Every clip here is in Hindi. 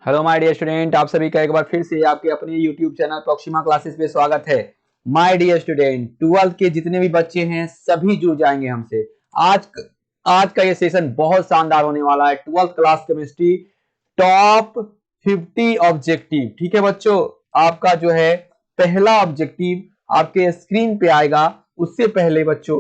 हेलो माय डियर स्टूडेंट, आप सभी का एक बार फिर से आपके अपने यूट्यूब चैनल प्रोक्सिमा क्लासेस पे स्वागत है। माय डियर स्टूडेंट, 12th के जितने भी बच्चे हैं सभी जुड़ जाएंगे हमसे। आज आज का ये सेशन बहुत शानदार होने वाला है। 12th class chemistry top 50 objective. ठीक है बच्चों, आपका जो है पहला ऑब्जेक्टिव आपके स्क्रीन पे आएगा। उससे पहले बच्चों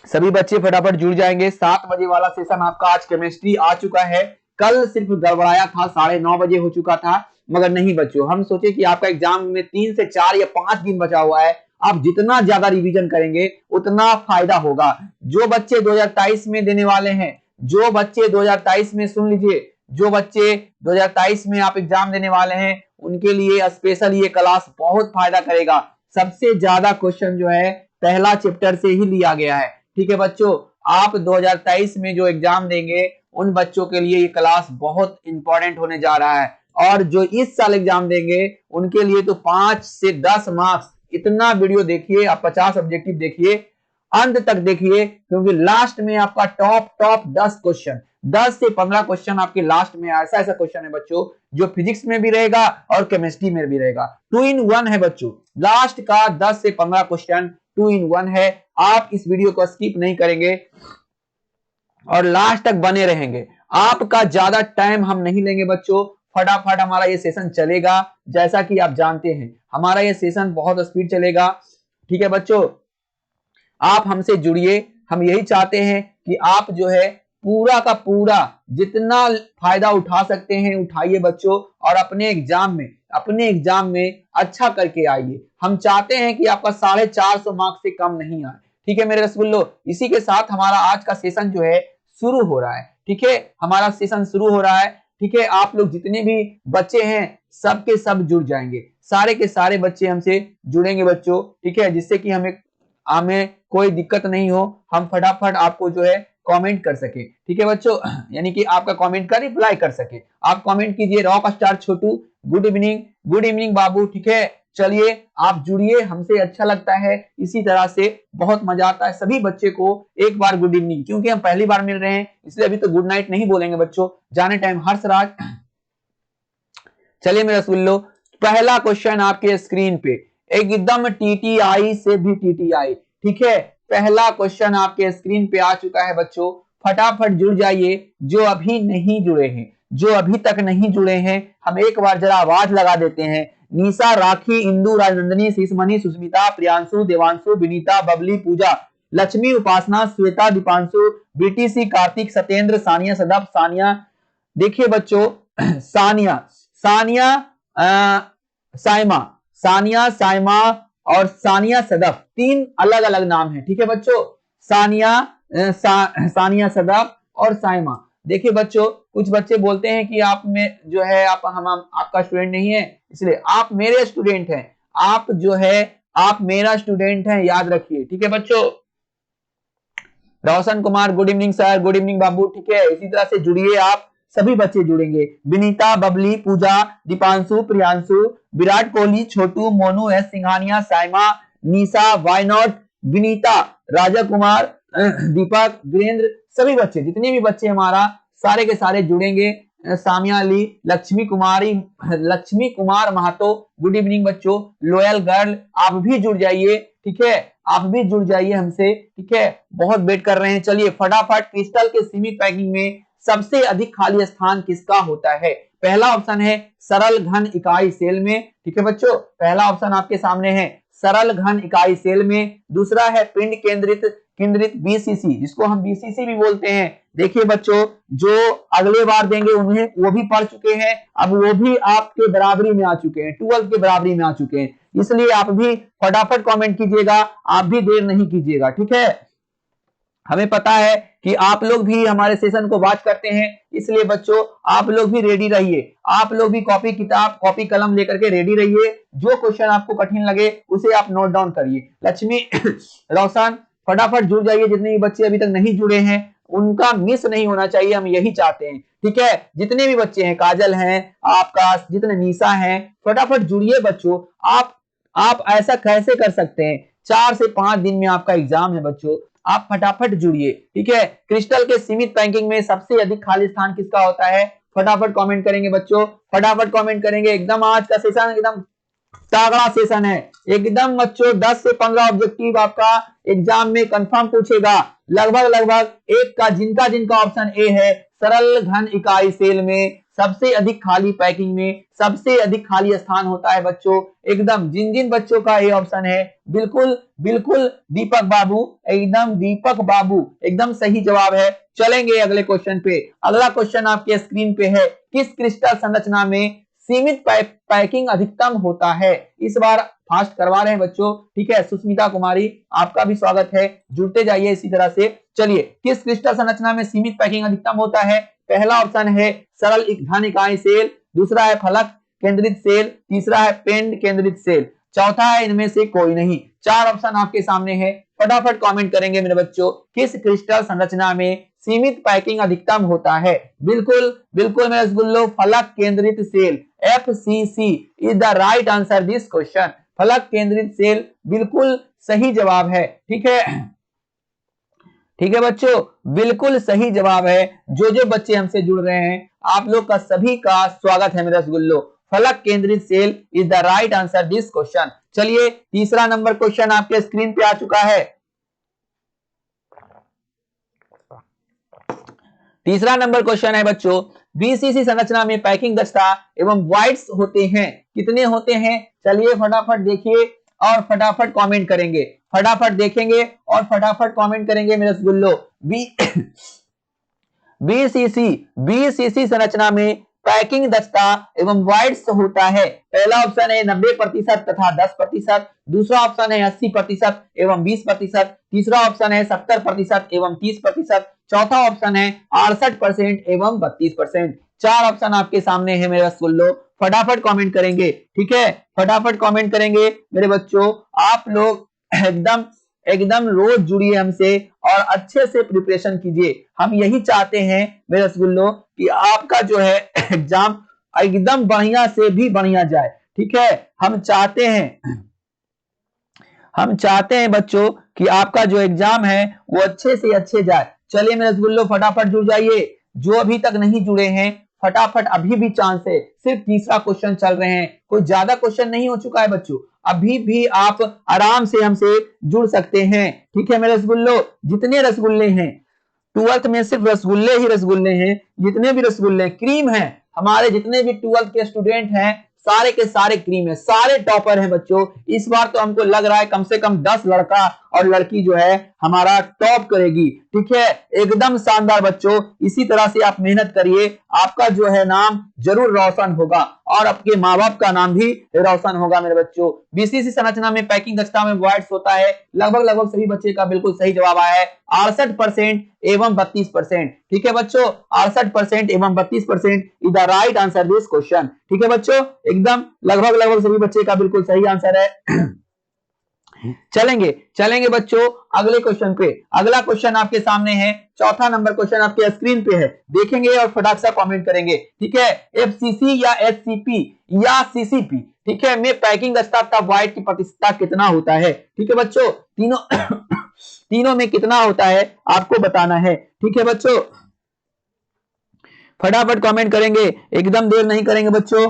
सभी बच्चे फटाफट जुड़ जाएंगे। 7 बजे वाला सेशन आपका आज केमिस्ट्री आ चुका है। कल सिर्फ गड़बड़ाया था, 9:30 बजे हो चुका था, मगर नहीं बच्चों, हम सोचे कि आपका एग्जाम में 3 से 4 या 5 दिन बचा हुआ है। आप जितना ज्यादा रिवीजन करेंगे उतना फायदा होगा। जो बच्चे 2023 में देने वाले हैं, जो बच्चे 2023 में, सुन लीजिए, जो बच्चे 2023 में आप एग्जाम देने वाले हैं उनके लिए स्पेशल ये क्लास बहुत फायदा करेगा। सबसे ज्यादा क्वेश्चन जो है पहला चैप्टर से ही लिया गया है। ठीक है बच्चों, आप 2023 में जो एग्जाम देंगे उन बच्चों के लिए ये क्लास बहुत इंपॉर्टेंट होने जा रहा है। और जो इस साल एग्जाम देंगे उनके लिए तो 5 से 10 मार्क्स। इतना वीडियो देखिए, आप 50 ऑब्जेक्टिव देखिए, अंत तक देखिए, क्योंकि लास्ट में आपका टॉप 10 क्वेश्चन, 10 से 15 क्वेश्चन आपके लास्ट में ऐसा क्वेश्चन है बच्चों जो फिजिक्स में भी रहेगा और केमिस्ट्री में भी रहेगा। 2 in 1 है बच्चों। लास्ट का 10 से 15 क्वेश्चन 2 in 1 है। आप इस वीडियो को स्किप नहीं करेंगे और लास्ट तक बने रहेंगे। आपका ज्यादा टाइम हम नहीं लेंगे बच्चों, फटाफट हमारा ये सेशन चलेगा। जैसा कि आप जानते हैं हमारा ये सेशन बहुत स्पीड चलेगा। ठीक है बच्चों, आप हमसे जुड़िए। हम यही चाहते हैं कि आप जो है पूरा का पूरा जितना फायदा उठा सकते हैं उठाइए बच्चों, और अपने एग्जाम में अच्छा करके आइए। हम चाहते हैं कि आपका 450 मार्क्स से कम नहीं आए। ठीक है मेरे रसगुल्लो, इसी के साथ हमारा आज का सेशन जो है शुरू हो रहा है। ठीक है, हमारा सेशन शुरू हो रहा है। ठीक है, आप लोग जितने भी बच्चे हैं सब के सब जुड़ जाएंगे, सारे के सारे बच्चे हमसे जुड़ेंगे बच्चों। ठीक है, जिससे कि हमें कोई दिक्कत नहीं हो, हम फटाफट आपको जो है कमेंट कर सके। ठीक है बच्चों, यानी कि आपका कमेंट का रिप्लाई कर सके। आप कमेंट कीजिए रॉक स्टार छोटू, गुड इवनिंग बाबू। ठीक है, चलिए आप जुड़िए हमसे, अच्छा लगता है, इसी तरह से बहुत मजा आता है। सभी बच्चे को एक बार गुड इवनिंग, क्योंकि हम पहली बार मिल रहे हैं इसलिए अभी तो गुड नाइट नहीं बोलेंगे बच्चों। जाने टाइम हर्षराज। चलिए मेरा सुन लो, पहला क्वेश्चन आपके स्क्रीन पे एकदम टीटीआई से भी टीटीआई। ठीक है, पहला क्वेश्चन आपके स्क्रीन पे आ चुका है बच्चों, फटाफट जुड़ जाइए। जो अभी नहीं जुड़े हैं, जो अभी तक नहीं जुड़े हैं, हम एक बार जरा आवाज लगा देते हैं। निशा, राखी, इंदु, राजनंदनी, शीशमणि, सुस्मिता, प्रियांशु, देवांशु, विनीता, बबली, पूजा, लक्ष्मी, उपासना, श्वेता, दीपांशु, बीटीसी, कार्तिक, सत्येंद्र, सानिया, सदफ, सानिया। देखिए बच्चों, सानिया सानिया साइमा, सानिया साइमा और सानिया सदफ, 3 अलग अलग नाम है। ठीक है बच्चों, सानिया सदफ और साइमा। देखिए बच्चों, कुछ बच्चे बोलते हैं कि आप में जो है हम आपका स्टूडेंट नहीं है, इसलिए आप मेरे स्टूडेंट हैं। आप जो है आप मेरा स्टूडेंट हैं, याद रखिए। ठीक है बच्चों, Roshan Kumar, good evening sir, good evening बाबू। ठीक है, इसी तरह से जुड़िए, आप सभी बच्चे जुड़ेंगे। Vinita, Babli, Puja, Deepanshu, Priyanshu, Virat Kohli, Chhotu, Monu, S Singhania, Saima, Nisha, why not, Vinita, Raja Kumar, Deepak, Virendra, सभी बच्चे, जितने भी बच्चे हमारा सारे के सारे जुड़ेंगे। सामिया अली, लक्ष्मी कुमार महतो, गुड इवनिंग बच्चों। लोयल गर्ल, आप भी जुड़ जाइए। ठीक है, आप भी जुड़ जाइए हमसे। ठीक है, बहुत वेट कर रहे हैं। चलिए फटाफट, क्रिस्टल के सीमित पैकिंग में सबसे अधिक खाली स्थान किसका होता है? पहला ऑप्शन है सरल घन इकाई सेल में। ठीक है बच्चों, पहला ऑप्शन आपके सामने है सरल घन इकाई सेल में। दूसरा है पिंड केंद्रित बीसीसी, जिसको हम बीसीसी भी बोलते हैं। देखिए बच्चों, जो अगले बार देंगे उन्हें वो भी पढ़ चुके हैं, अब वो भी आपके बराबरी में आ चुके हैं, 12th के बराबरी में आ चुके हैं। इसलिए आप भी फटाफट कमेंट कीजिएगा, आप भी देर नहीं कीजिएगा। ठीक है, हमें पता है कि आप लोग भी हमारे सेशन को वॉच करते हैं, इसलिए बच्चों आप लोग भी रेडी रहिए। आप लोग भी कॉपी कलम लेकर के रेडी रहिए। जो क्वेश्चन आपको कठिन लगे उसे आप नोट डाउन करिए। लक्ष्मी, रोशन, फटाफट जुड़ जाइए। जितने भी बच्चे अभी तक नहीं जुड़े हैं उनका मिस नहीं होना चाहिए, हम यही चाहते हैं। ठीक है, जितने भी बच्चे हैं, काजल हैं, आपका जितने निशा हैं, फटाफट जुड़िए बच्चों। आप ऐसा कैसे कर सकते हैं? 4 से 5 दिन में आपका एग्जाम है बच्चों, आप फटाफट जुड़िए। ठीक है, क्रिस्टल के सीमित पैकिंग में सबसे अधिक खाली स्थान किसका होता है? फटाफट कमेंट करेंगे बच्चों, फटाफट कमेंट करेंगे। एकदम आज का सेशन एकदम तगड़ा सेशन है एकदम बच्चों। 10 से 15 ऑब्जेक्टिव आपका एग्जाम में कंफर्म पूछेगा। लगभग लगभग एक का जिनका जिनका ऑप्शन ए है, सरल घन इकाई सेल में सबसे अधिक खाली पैकिंग में सबसे अधिक खाली स्थान होता है बच्चों। एकदम जिन जिन बच्चों का ये ऑप्शन है, बिल्कुल बिल्कुल दीपक बाबू, एकदम दीपक बाबू एकदम सही जवाब है। चलेंगे अगले क्वेश्चन पे। अगला क्वेश्चन आपके स्क्रीन पे है, किस क्रिस्टल संरचना में सीमित पैकिंग अधिकतम होता है? इस बार फास्ट करवा रहे हैं बच्चों, ठीक है। सुष्मिता कुमारी आपका भी स्वागत है, जुड़ते जाइए इसी तरह से। चलिए, किस क्रिस्टल संरचना में सीमित पैकिंग अधिकतम होता है? पहला ऑप्शन है सरल घन इकाई सेल, दूसरा है फलक केंद्रित सेल, तीसरा है पेंड केंद्रित सेल, चौथा है इनमें से कोई नहीं। 4 ऑप्शन आपके सामने है, फटाफट कमेंट करेंगे मेरे बच्चों। किस क्रिस्टल संरचना में सीमित पैकिंग अधिकतम होता है? बिल्कुल बिल्कुल मेरे रसगुल्लो, फलक केंद्रित cell, FCC is the right answer this question. फलक केंद्रित सेल बिल्कुल सही जवाब है, ठीक है, ठीक है बच्चों, बिल्कुल सही जवाब है। जो बच्चे हमसे जुड़ रहे हैं, आप लोग का सभी का स्वागत है मेरे रसगुल्लो। फलक केंद्रित cell is the right answer this question. चलिए, तीसरा नंबर क्वेश्चन आपके स्क्रीन पे आ चुका है। तीसरा नंबर क्वेश्चन है बच्चों, BCC संरचना में पैकिंग दक्षता एवं वॉइड्स होते हैं, कितने होते हैं? चलिए फटाफट देखिए और फटाफट कमेंट करेंगे, फटाफट देखेंगे और फटाफट कमेंट करेंगे मेरे रसगुल्लो। BCC संरचना में पैकिंग दक्षता एवं वॉइड्स होता है। पहला ऑप्शन है 90% तथा 10%, दूसरा ऑप्शन है 80% एवं 20%, तीसरा ऑप्शन है 70% एवं 30%, चौथा ऑप्शन है 68% एवं 32%। 4 ऑप्शन आपके सामने है मेरे रसगुल्लो, फटाफट कमेंट करेंगे, ठीक है, फटाफट कमेंट करेंगे मेरे बच्चों। आप लोग एकदम एकदम रोज जुड़िए हमसे और अच्छे से प्रिपरेशन कीजिए। हम यही चाहते हैं मेरे रसगुल्लो कि आपका जो है एग्जाम एकदम बढ़िया से भी बढ़िया जाए, ठीक है। हम चाहते हैं बच्चों कि आपका जो एग्जाम है वो अच्छे से अच्छे जाए। चलिए मेरे रसगुल्लो, फटाफट जुड़ जाइए। जो अभी तक नहीं जुड़े हैं, फटाफट, अभी भी चांस है। सिर्फ तीसरा क्वेश्चन चल रहे हैं, कोई ज्यादा क्वेश्चन नहीं हो चुका है बच्चों, अभी भी आप आराम से हमसे जुड़ सकते हैं, ठीक है मेरे रसगुल्लो। जितने रसगुल्ले हैं 12th में, सिर्फ रसगुल्ले ही रसगुल्ले हैं, जितने भी रसगुल्ले क्रीम हैं, हमारे जितने भी 12th के स्टूडेंट हैं सारे के सारे क्रीम है, सारे टॉपर हैं बच्चों। इस बार तो हमको लग रहा है कम से कम 10 लड़का और लड़की जो है हमारा टॉप करेगी, ठीक है, एकदम शानदार बच्चों। इसी तरह से आप मेहनत करिए, आपका जो है नाम जरूर रोशन होगा और आपके माँ बाप का नाम भी रोशन होगा मेरे बच्चों। BCC संरचना में पैकिंग दक्षता में वॉइड्स होता है, लगभग सभी बच्चे का बिल्कुल सही जवाब आया है, 68% एवं 32%, ठीक है बच्चों, 68% एवं 32% is the right answer this question, ठीक है बच्चों, एकदम लगभग सभी बच्चे का बिल्कुल सही आंसर है। चलेंगे बच्चों अगले क्वेश्चन पे। अगला क्वेश्चन आपके सामने है, चौथा नंबर क्वेश्चन आपके स्क्रीन पे है, देखेंगे और फटाक से कमेंट करेंगे, ठीक है। FCC या SCP या CCP, ठीक है, में पैकिंग दक्षता तथा वॉइड की प्रतिशतता कितना होता है? ठीक है बच्चों, तीनों में कितना होता है आपको बताना है, ठीक है बच्चों, फटाफट कमेंट करेंगे, एकदम देर नहीं करेंगे बच्चों,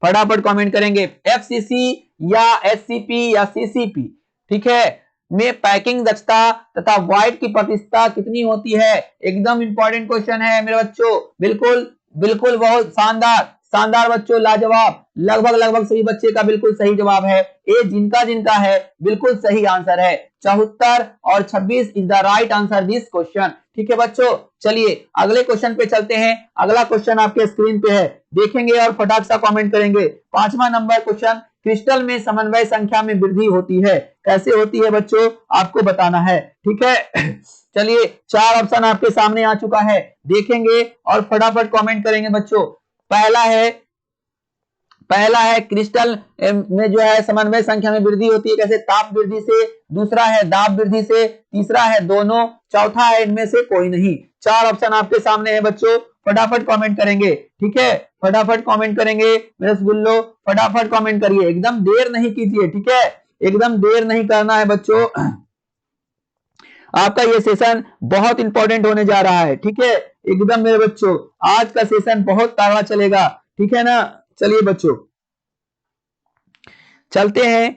फटाफट कमेंट करेंगे। FCC या SCP या CCP, ठीक है, में पैकिंग दक्षता तथा वॉइड की प्रतिशतता कितनी होती है? एकदम इंपॉर्टेंट क्वेश्चन है मेरे बच्चों, बिल्कुल बहुत शानदार बच्चों, लाजवाब। लगभग सभी बच्चे का बिल्कुल सही जवाब है। ये जिनका है बिल्कुल सही आंसर है, 74 और 26 is the right answer this question, ठीक है बच्चों। चलिए अगले क्वेश्चन पे चलते हैं। अगला क्वेश्चन आपके स्क्रीन पे है, देखेंगे और फटाक सा कमेंट करेंगे। 5वां नंबर क्वेश्चन, क्रिस्टल में समन्वय संख्या में वृद्धि होती है, कैसे होती है बच्चों आपको बताना है, ठीक है। चलिए 4 ऑप्शन आपके सामने आ चुका है, देखेंगे और फटाफट कमेंट करेंगे बच्चों। पहला है क्रिस्टल में जो है समन्वय संख्या में वृद्धि होती है, कैसे? ताप वृद्धि से, दूसरा है दाब वृद्धि से, तीसरा है दोनों, चौथा है इनमें से कोई नहीं। 4 ऑप्शन आपके सामने है बच्चों, फटाफट कमेंट करेंगे, ठीक है, फटाफट कमेंट करेंगे मेरे रसगुल्लो, फटाफट कमेंट करिए, एकदम देर नहीं कीजिए, ठीक है, एकदम देर नहीं करना है बच्चों। आपका ये सेशन बहुत इंपॉर्टेंट होने जा रहा है, ठीक है, एकदम मेरे बच्चों, आज का सेशन बहुत तगड़ा चलेगा, ठीक है ना। चलिए बच्चों चलते हैं,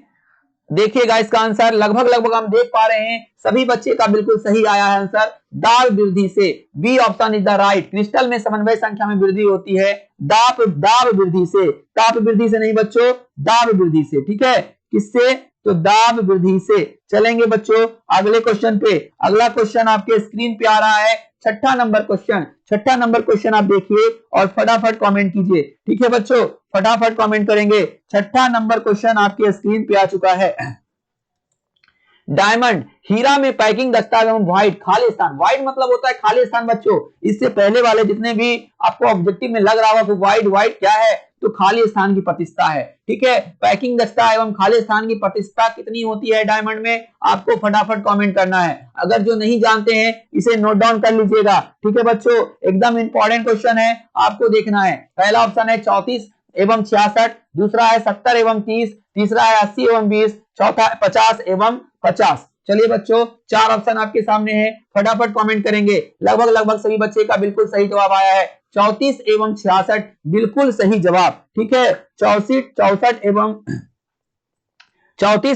देखिएगा इसका आंसर लगभग लगभग हम देख पा रहे हैं सभी बच्चे का बिल्कुल सही आया है आंसर, दाब वृद्धि से। B option is the right. Crystal में समन्वय संख्या में वृद्धि होती है दाब वृद्धि से, ताप वृद्धि से नहीं बच्चों, दाब वृद्धि से, ठीक है। किससे? तो दाब वृद्धि से। चलेंगे बच्चों अगले क्वेश्चन पे। अगला क्वेश्चन आपके स्क्रीन पे आ रहा है, छठा नंबर क्वेश्चन। छठा नंबर क्वेश्चन आप देखिए और फटाफट कमेंट कीजिए, ठीक है बच्चों, फटाफट कमेंट करेंगे। छठा नंबर क्वेश्चन आपके स्क्रीन पे आ चुका है। डायमंड हीरा में पैकिंग दस्तावेज एवं व्हाइट खाली स्थान। व्हाइट मतलब होता है खाली स्थान बच्चों। इससे पहले वाले जितने भी आपको ऑब्जेक्टिव में लग रहा होगा कि व्हाइट क्या है, तो खाली स्थान की प्रतिशतता है, ठीक है। पैकिंग दस्ता एवं खाली स्थान की प्रतिशतता कितनी होती है डायमंड में, आपको फटाफट कमेंट करना है। अगर जो नहीं जानते हैं इसे नोट डाउन कर लीजिएगा, ठीक है बच्चों, एकदम इंपॉर्टेंट क्वेश्चन है, आपको देखना है। पहला ऑप्शन है 34 एवं 66, दूसरा है 70 एवं 30, तीसरा है 80 एवं 20, चौथा है 50 एवं 50। चलिए बच्चों चार ऑप्शन आपके सामने है, फटाफट कमेंट करेंगे। लगभग लगभग सभी बच्चे का बिल्कुल सही जवाब आया है 34 एवं 66, बिल्कुल सही जवाब, ठीक है। 34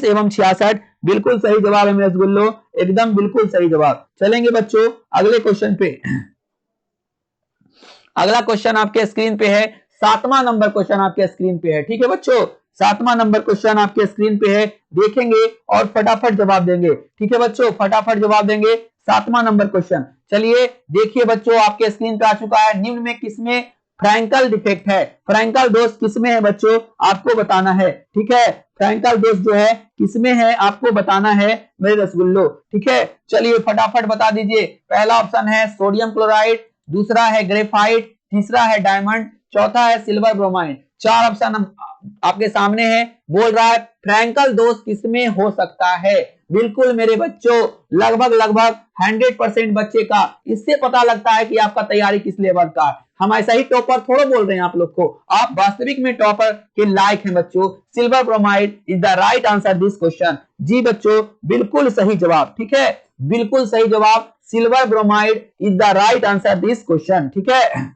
एवं 66 बिल्कुल सही जवाब है मेरे रसगुल्लो, एकदम बिल्कुल सही जवाब। चलेंगे बच्चों अगले क्वेश्चन पे। अगला क्वेश्चन आपके स्क्रीन पे है, 7वां नंबर क्वेश्चन आपके स्क्रीन पे है, ठीक है बच्चों। 7वां नंबर क्वेश्चन आपके स्क्रीन पे है, देखेंगे और फटाफट जवाब देंगे, ठीक है बच्चों, फटाफट जवाब देंगे। 7वां नंबर क्वेश्चन, चलिए देखिए बच्चों आपके स्क्रीन पे आ चुका है। निम्न में किसमें फ्रैंकल डिफेक्ट है? फ्रैंकल दोष किसमें है बच्चों, आपको बताना है, ठीक है। फ्रैंकल दोष जो है किसमें है आपको बताना है मेरे रसगुल्लो, ठीक है। चलिए फटाफट बता दीजिए। पहला ऑप्शन है सोडियम क्लोराइड, दूसरा है ग्रेफाइट, तीसरा है डायमंड, चौथा है सिल्वर ब्रोमाइड। चार ऑप्शन आपके सामने है, बोल रहा है फ्रैंकल दोष किसमें हो सकता है। बिल्कुल मेरे बच्चों लगभग लगभग 100% बच्चे का इससे पता लगता है कि आपका तैयारी किस लेवल का है। हम ऐसा ही टॉपर थोड़ा बोल रहे हैं आप लोग को, आप वास्तविक में टॉपर के लायक हैं बच्चों। Silver bromide is the right answer this question. जी बच्चों बिल्कुल सही जवाब, ठीक है, बिल्कुल सही जवाब, silver bromide is the right answer this question, ठीक है।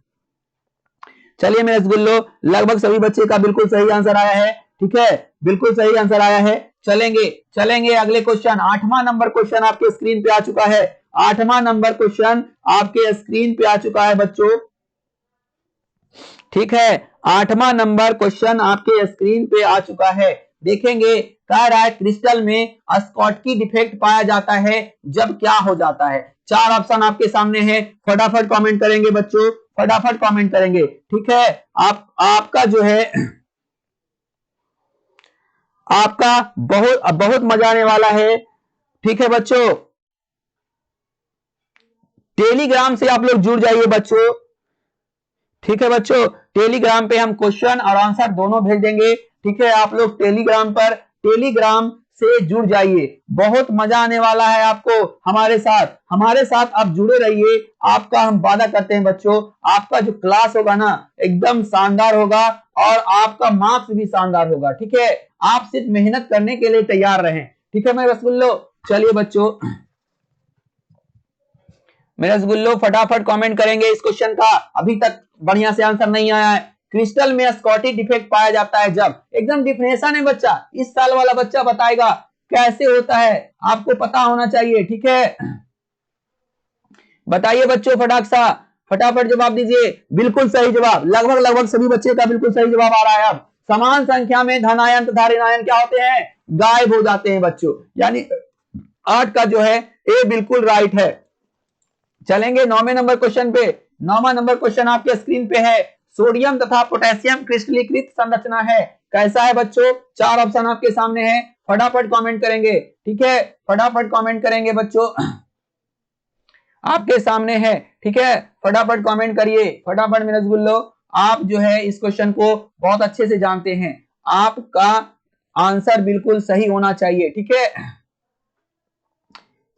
चलिए मेरे रसगुल्लो लगभग सभी बच्चे का बिल्कुल सही आंसर आया है, ठीक है, बिल्कुल सही आंसर आया है। चलेंगे अगले क्वेश्चन। 8वां नंबर क्वेश्चन आपके स्क्रीन पे आ चुका है। 8वां नंबर क्वेश्चन आपके स्क्रीन पे आ चुका है बच्चों, ठीक है। 8वां नंबर क्वेश्चन आपके स्क्रीन पे आ चुका है, देखेंगे। कह रहा है क्रिस्टल में स्कॉटकी डिफेक्ट पाया जाता है जब क्या हो जाता है। चार ऑप्शन आपके सामने है, फटाफट कमेंट करेंगे बच्चों, फटाफट कमेंट करेंगे, ठीक है। आपका जो है आपका बहुत मजा आने वाला है, ठीक है बच्चों। टेलीग्राम से आप लोग जुड़ जाइए बच्चों, ठीक है बच्चों। टेलीग्राम पे हम क्वेश्चन और आंसर दोनों भेज देंगे, ठीक है। आप लोग टेलीग्राम से जुड़ जाइए, बहुत मजा आने वाला है आपको हमारे साथ आप जुड़े रहिए। आपका हम वादा करते हैं बच्चों, आपका जो क्लास होगा ना एकदम शानदार होगा और आपका मार्क्स भी शानदार होगा, ठीक है। आप सिर्फ मेहनत करने के लिए तैयार रहें, ठीक है मेरे रसगुल्लो। चलिए बच्चों मेरे रसगुल्लो फटाफट कमेंट करेंगे इस क्वेश्चन का, अभी तक बढ़िया से आंसर नहीं आया है। क्रिस्टल में स्कॉटी डिफेक्ट पाया जाता है जब, एकदम डिफिनेशन है बच्चा, इस साल वाला बच्चा बताएगा कैसे होता है, आपको पता होना चाहिए, ठीक है। बताइए बच्चों फटाफट जवाब दीजिए। बिल्कुल सही जवाब, लगभग लगभग सभी बच्चे का बिल्कुल सही जवाब आ रहा है। अब समान संख्या में धनायन तथा ऋणायन क्या होते हैं, गायब हो जाते हैं बच्चों, यानी 8 का जो है ए बिल्कुल राइट है। चलेंगे 9वें नंबर क्वेश्चन पे। 9वां नंबर क्वेश्चन आपके स्क्रीन पे है, सोडियम तथा पोटेशियम क्रिस्टलीकृत संरचना है, कैसा है बच्चों। चार ऑप्शन आपके सामने है, फटाफट कमेंट करेंगे, ठीक है, फटाफट कमेंट करेंगे बच्चों, आपके सामने है, ठीक है। फटाफट कमेंट करिए, फटाफट मेरे रसगुल्लो। आप जो है इस क्वेश्चन को बहुत अच्छे से जानते हैं, आपका आंसर बिल्कुल सही होना चाहिए, ठीक है।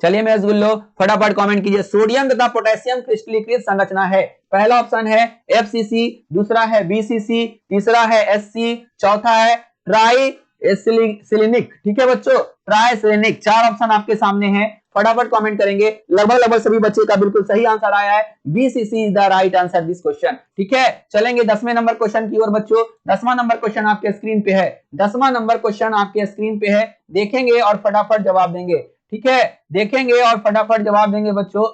चलिए मेरे रसगुल्लो फटाफट कमेंट कीजिए। सोडियम तथा पोटेशियम क्रिस्टलीकृत संरचना है, पहला ऑप्शन है FCC, दूसरा है BCC, तीसरा है SC, चौथा है ट्राई सिलिनिक, ठीक है बच्चों, ट्राइसिलिनिक। 4 ऑप्शन आपके सामने हैं, फटाफट कमेंट करेंगे। लगभग लगभग सभी बच्चे का बिल्कुल सही आंसर आया है। BCC is the right answer this question, ठीक है। चलेंगे 10वें नंबर क्वेश्चन की ओर बच्चों। 10वां नंबर क्वेश्चन आपके स्क्रीन पे है। 10वां नंबर क्वेश्चन आपके स्क्रीन पे है, देखेंगे और फटाफट जवाब देंगे, ठीक है। देखेंगे और फटाफट जवाब देंगे बच्चों,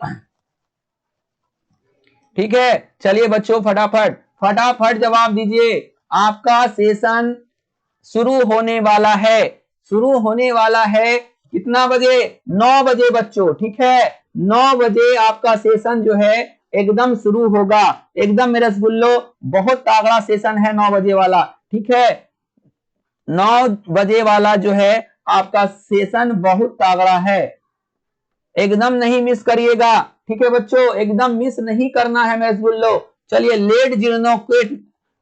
ठीक है। चलिए बच्चों फटाफट फटाफट जवाब दीजिए। आपका सेशन शुरू होने वाला है, शुरू होने वाला है कितना बजे? 9 बजे बच्चों, ठीक है। 9 बजे आपका सेशन जो है एकदम शुरू होगा। एकदम मेरे रसगुल्लो बहुत तगड़ा सेशन है 9 बजे वाला, ठीक है। 9 बजे वाला जो है आपका सेशन बहुत तगड़ा है, एकदम नहीं मिस करिएगा, ठीक है बच्चों, एकदम मिस नहीं करना है मेरे रसगुल्लो। चलिए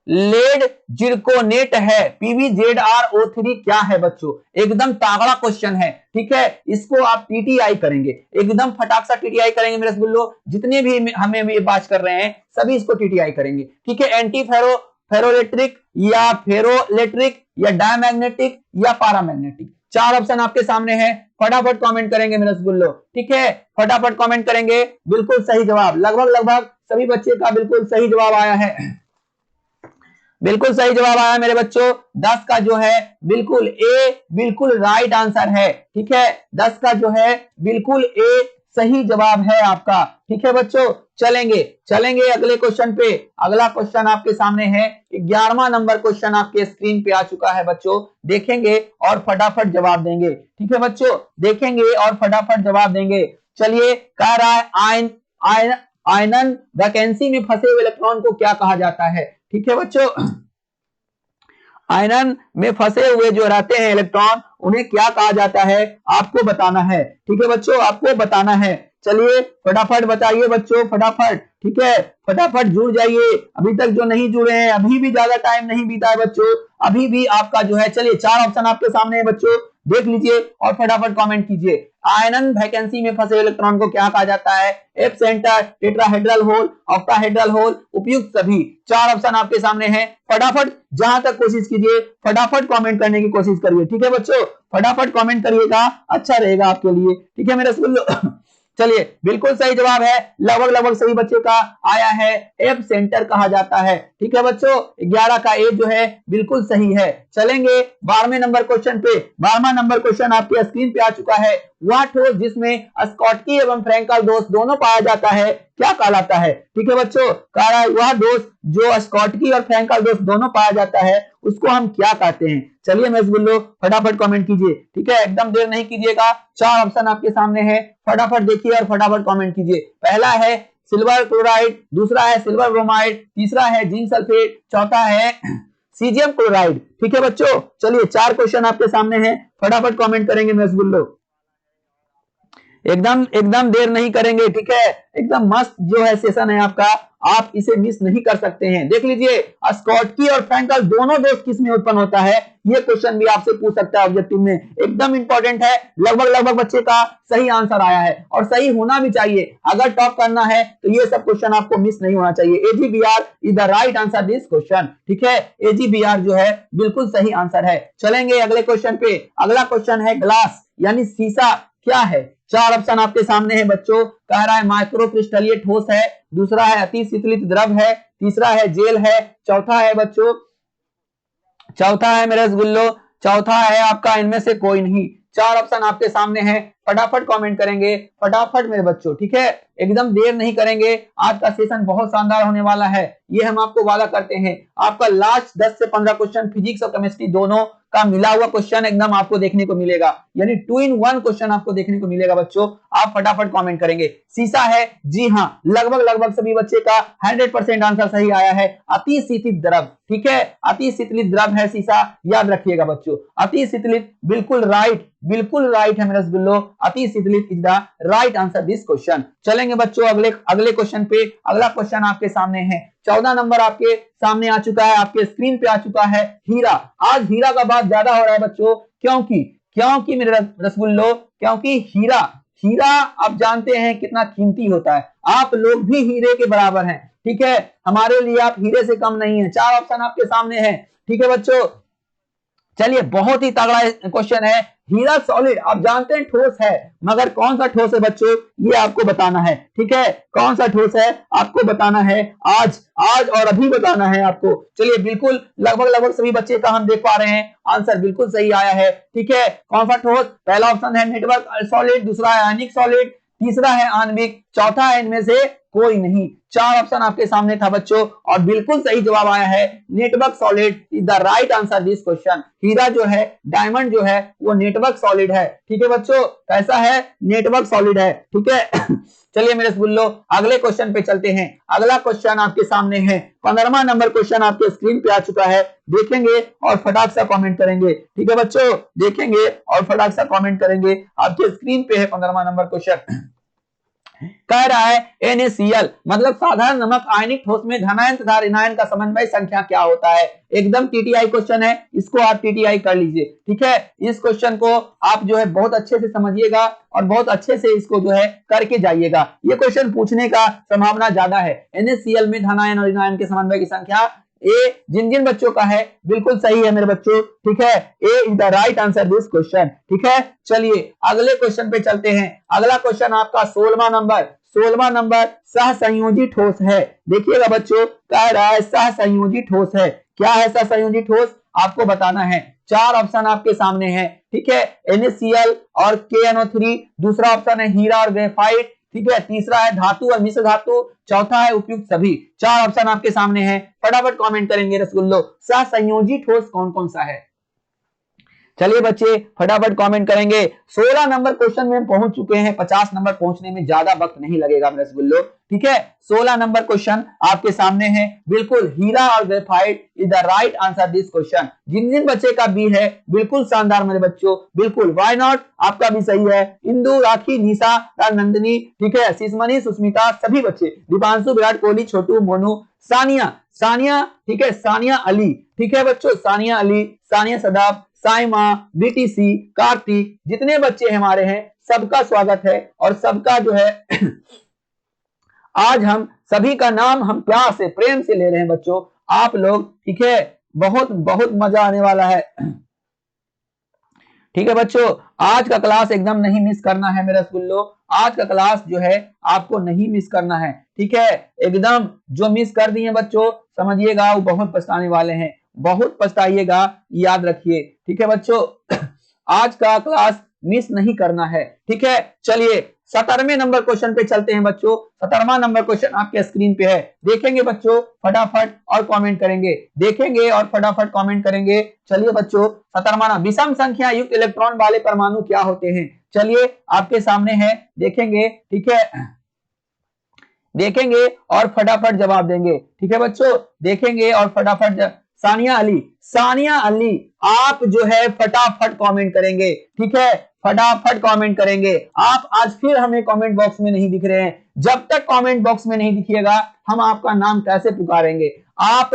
लेड जिरकोनेट है, PbZrO3 क्या है बच्चों? एकदम तागड़ा क्वेश्चन है, ठीक है। इसको आप टीटीआई करेंगे, एकदम फटाक सा टीटीआई करेंगे मेरे रसगुल्लो। जितने भी हमें ये बात कर रहे हैं सभी इसको टीटीआई करेंगे, ठीक है। एंटी फेरोलेक्ट्रिक या फेरोलेक्ट्रिक या डायमैग्नेटिक या पारामैग्नेटिक, 4 ऑप्शन आपके सामने हैं। फटाफट कमेंट करेंगे मेरे रसगुल्लो, ठीक है। फटाफट कमेंट करेंगे। बिल्कुल सही जवाब, लगभग लगभग सभी बच्चे का बिल्कुल सही जवाब आया है, बिल्कुल सही जवाब आया मेरे बच्चों। 10 का जो है बिल्कुल ए बिल्कुल राइट आंसर है, ठीक है। 10 का जो है बिल्कुल ए सही जवाब है आपका, ठीक है बच्चों। चलेंगे अगले क्वेश्चन पे। अगला क्वेश्चन आपके सामने है, 11वां नंबर क्वेश्चन आपके स्क्रीन पे आ चुका है बच्चों। देखेंगे और फटाफट जवाब देंगे, ठीक है बच्चों। देखेंगे और फटाफट जवाब देंगे। चलिए, कह रहा है आयनन वैकेंसी में फंसे हुए इलेक्ट्रॉन को क्या कहा जाता है, ठीक है बच्चों। आयनन में फंसे हुए जो रहते हैं इलेक्ट्रॉन, उन्हें क्या कहा जाता है आपको बताना है, ठीक है बच्चों, आपको बताना है। चलिए फटाफट बताइए बच्चों, फटाफट, ठीक है। फटाफट जुड़ जाइए, अभी तक जो नहीं जुड़े हैं, अभी भी ज्यादा टाइम नहीं बीता है बच्चों, अभी भी आपका जो है। चलिए 4 ऑप्शन आपके सामने है बच्चों, देख लीजिए और फटाफट कमेंट कीजिए। आयनन वैकेंसी में फंसे इलेक्ट्रॉन को क्या कहा जाता है? F centre, tetrahedral hole, octahedral hole, उपयुक्त सभी। 4 ऑप्शन आपके सामने हैं। फटाफट जहां तक कोशिश कीजिए, फटाफट कमेंट करने की कोशिश करिए, ठीक है बच्चों। फटाफट कमेंट करिएगा, अच्छा रहेगा आपके लिए, ठीक है मेरे रसगुल्लो। चलिए, बिल्कुल सही जवाब है, लगभग लगभग सभी बच्चों का आया है, एफ सेंटर कहा जाता है, ठीक है बच्चों। 11 का ए जो है बिल्कुल सही है। चलेंगे 12वें नंबर क्वेश्चन पे। 12वां नंबर क्वेश्चन आपके स्क्रीन पे आ चुका है। वह ठोस जिसमें स्कॉटकी एवं फ्रैंकल दोष दोनों पाया जाता है क्या कहलाता है, ठीक है बच्चों। कह रहा है वह दोष जो स्कॉटकी और फ्रैंकल दोष दोनों पाया जाता है उसको हम क्या कहते हैं। चलिए मैं बोलो, फटाफट कमेंट कीजिए, ठीक है, एकदम देर नहीं कीजिएगा। 4 ऑप्शन आपके सामने है, फटाफट देखिए और फटाफट कमेंट कीजिए। पहला है सिल्वर क्लोराइड, दूसरा है सिल्वर ब्रोमाइड, तीसरा है जिंक सल्फेट, चौथा है सीजियम क्लोराइड, ठीक है बच्चों। चलिए 4 क्वेश्चन आपके सामने हैं, फटाफट कमेंट करेंगे मेरे रसगुल्लो, एकदम देर नहीं करेंगे, ठीक है। एकदम मस्त जो है सेशन है आपका, आप इसे मिस नहीं कर सकते हैं। देख लीजिए, स्कॉटकी और फ्रैंकल दोनों दोष किस में उत्पन्न होता है, ये क्वेश्चन भी आपसे पूछ सकता है ऑब्जेक्टिव में, एकदम इंपॉर्टेंट है। लगभग लगभग बच्चे का सही आंसर आया है और सही होना भी चाहिए। अगर टॉप करना है तो ये सब क्वेश्चन आपको मिस नहीं होना चाहिए। AGBR is the right answer this question, ठीक है। AGBR जो है बिल्कुल सही आंसर है। चलेंगे अगले क्वेश्चन पे। अगला क्वेश्चन है ग्लास यानी शीशा क्या है। 4 ऑप्शन आपके सामने है बच्चों। कह रहा है माइक्रोक्रिस्टलीय ठोस है, दूसरा है अति शीतलित द्रव है, तीसरा है जेल है, चौथा है बच्चों, चौथा है मेरे रसगुल्लो, चौथा है आपका इनमें से कोई नहीं। 4 ऑप्शन आपके सामने हैं, फटाफट कमेंट करेंगे, फटाफट मेरे बच्चों, ठीक है, एकदम देर नहीं करेंगे। आज का सेशन बहुत शानदार होने वाला है, ये हम आपको वादा करते हैं। आपका लास्ट 10 से 15 क्वेश्चन फिजिक्स और केमिस्ट्री दोनों का मिला हुआ क्वेश्चन एकदम आपको देखने को मिलेगा, यानी 2 in 1 क्वेश्चन आपको देखने को मिलेगा बच्चों। आप फटाफट कमेंट करेंगे। शीशा है, जी हाँ, लगभग लगभग सभी बच्चे का 100% आंसर सही आया है। अति शीतलित द्रव, ठीक है, अति शीतलित द्रव है शीशा, याद रखिएगा बच्चों। अति शीतलित बिल्कुल राइट है मेरे रसगुल्लो, अति शीतलित is the right answer this question. चलेंगे बच्चों अगले क्वेश्चन पे। अगला क्वेश्चन आपके सामने है, 14 नंबर आपके सामने आ चुका है, आपके स्क्रीन पे आ चुका है। हीरा, आज हीरा का बात ज्यादा हो रहा है बच्चों, क्योंकि मेरे रसगुल्लो, क्योंकि हीरा आप जानते हैं कितना कीमती होता है। आप लोग भी हीरे के बराबर हैं, ठीक है, हमारे लिए आप हीरे से कम नहीं है। 4 ऑप्शन आपके सामने है, ठीक है बच्चों। चलिए बहुत ही तगड़ा क्वेश्चन है। हीरा सॉलिड आप जानते हैं ठोस है, मगर कौन सा ठोस है बच्चों, ये आपको बताना है। ठीक है, कौन सा ठोस है आपको बताना है, आज आज और अभी बताना है आपको। चलिए बिल्कुल लगभग लगभग सभी बच्चे का हम देख पा रहे हैं, आंसर बिल्कुल सही आया है। ठीक है, कौन सा ठोस, पहला ऑप्शन है नेटवर्क सॉलिड, दूसरा है आयनिक सॉलिड, तीसरा है आणविक, चौथा है इनमें से कोई नहीं। चार ऑप्शन आपके सामने था बच्चों और बिल्कुल सही जवाब आया है network solid is the right answer this question. हीरा जो है, डायमंड जो है वो नेटवर्क सॉलिड है। ठीक है बच्चों, कैसा है, नेटवर्क सॉलिड है। ठीक है चलिए मेरे बुल्लो अगले क्वेश्चन पे चलते हैं। अगला क्वेश्चन आपके सामने है, 15वां नंबर क्वेश्चन आपके स्क्रीन पे आ चुका है, देखेंगे और फटाक से कमेंट करेंगे। ठीक है बच्चों, देखेंगे और फटाक से कमेंट करेंगे। आपके स्क्रीन पे है 15वां नंबर क्वेश्चन। कह रहा है NaCl मतलब साधारण नमक आयनिक ठोस में धनायन तथा ऋणायन का समन्वय संख्या क्या होता है। एकदम TTI क्वेश्चन है, इसको आप TTI कर लीजिए। ठीक है, इस क्वेश्चन को आप जो है बहुत अच्छे से समझिएगा और बहुत अच्छे से इसको जो है करके जाइएगा। ये क्वेश्चन पूछने का संभावना ज्यादा है। NaCl में धनायन और ऋणायन के समन्वय की संख्या ए जिन जिन बच्चों का है बिल्कुल सही है मेरे बच्चों। ठीक है, A is the right answer this question. ठीक है, चलिए अगले क्वेश्चन पे चलते हैं। अगला क्वेश्चन आपका 16वां नंबर सहसंयोजी ठोस है। देखिएगा बच्चों, कह रहा है सहसंयोजी ठोस है। क्या है सहसंयोजी ठोस, आपको बताना है। चार ऑप्शन आपके सामने है। ठीक है, NaCl और KNO3, दूसरा ऑप्शन है हीरा और ग्रेफाइट, ठीक है, तीसरा है धातु और मिश्र धातु, चौथा है उपयुक्त सभी। चार ऑप्शन आपके सामने हैं, फटाफट कमेंट करेंगे रसगुल्लो, सहसंयोजी ठोस कौन कौन सा है। चलिए बच्चे फटाफट कमेंट करेंगे। 16 नंबर क्वेश्चन में पहुंच चुके हैं, 50 नंबर पहुंचने में ज्यादा वक्त नहीं लगेगा मेरे रसगुल्लो। ठीक है, 16 नंबर क्वेश्चन आपके सामने है, बिल्कुल हीरा और graphite is the right answer this question. जिन जिन बच्चे का बी है बिल्कुल शानदार मेरे बच्चों, बिल्कुल व्हाई नॉट, आपका भी सही है। इंदु, राखी, निशा, नंदिनी, ठीक है, शिशमणि, सुस्मिता, सभी बच्चे, दीपांशु, विराट कोहली, छोटू, मोनू, सानिया, ठीक है, सानिया अली, ठीक है बच्चों, सानिया अली, सानिया सदाब, साइमा, BTC, कार्तिक, जितने बच्चे हमारे हैं सबका स्वागत है और सबका जो है आज हम सभी का नाम हम प्यार से प्रेम से ले रहे हैं बच्चों, आप लोग। ठीक है, बहुत बहुत मजा आने वाला है। ठीक है बच्चों, आज का क्लास एकदम नहीं मिस करना है मेरा स्कूलो, आज का क्लास जो है आपको नहीं मिस करना है। ठीक है, एकदम जो मिस कर दिए बच्चों समझिएगा वो बहुत पछताने वाले हैं, बहुत पछताइएगा, याद रखिए। ठीक है बच्चों, आज का क्लास मिस नहीं करना है। ठीक है, चलिए 17वें नंबर क्वेश्चन पे चलते हैं बच्चों। 17वां नंबर क्वेश्चन आपके स्क्रीन पे है, देखेंगे बच्चों फटाफट और कमेंट करेंगे, देखेंगे और फटाफट कमेंट करेंगे। चलिए बच्चों 17वां, विषम संख्या युक्त इलेक्ट्रॉन वाले परमाणु क्या होते हैं। चलिए आपके सामने है, देखेंगे। ठीक है, देखेंगे और फटाफट जवाब देंगे। ठीक है बच्चों, देखेंगे और फटाफट सानिया अली आप जो है फटाफट कमेंट करेंगे। ठीक है, फटाफट कमेंट करेंगे आप। आज फिर हमें कमेंट बॉक्स में नहीं दिख रहे हैं, जब तक कमेंट बॉक्स में नहीं दिखिएगा हम आपका नाम कैसे पुकारेंगे। आप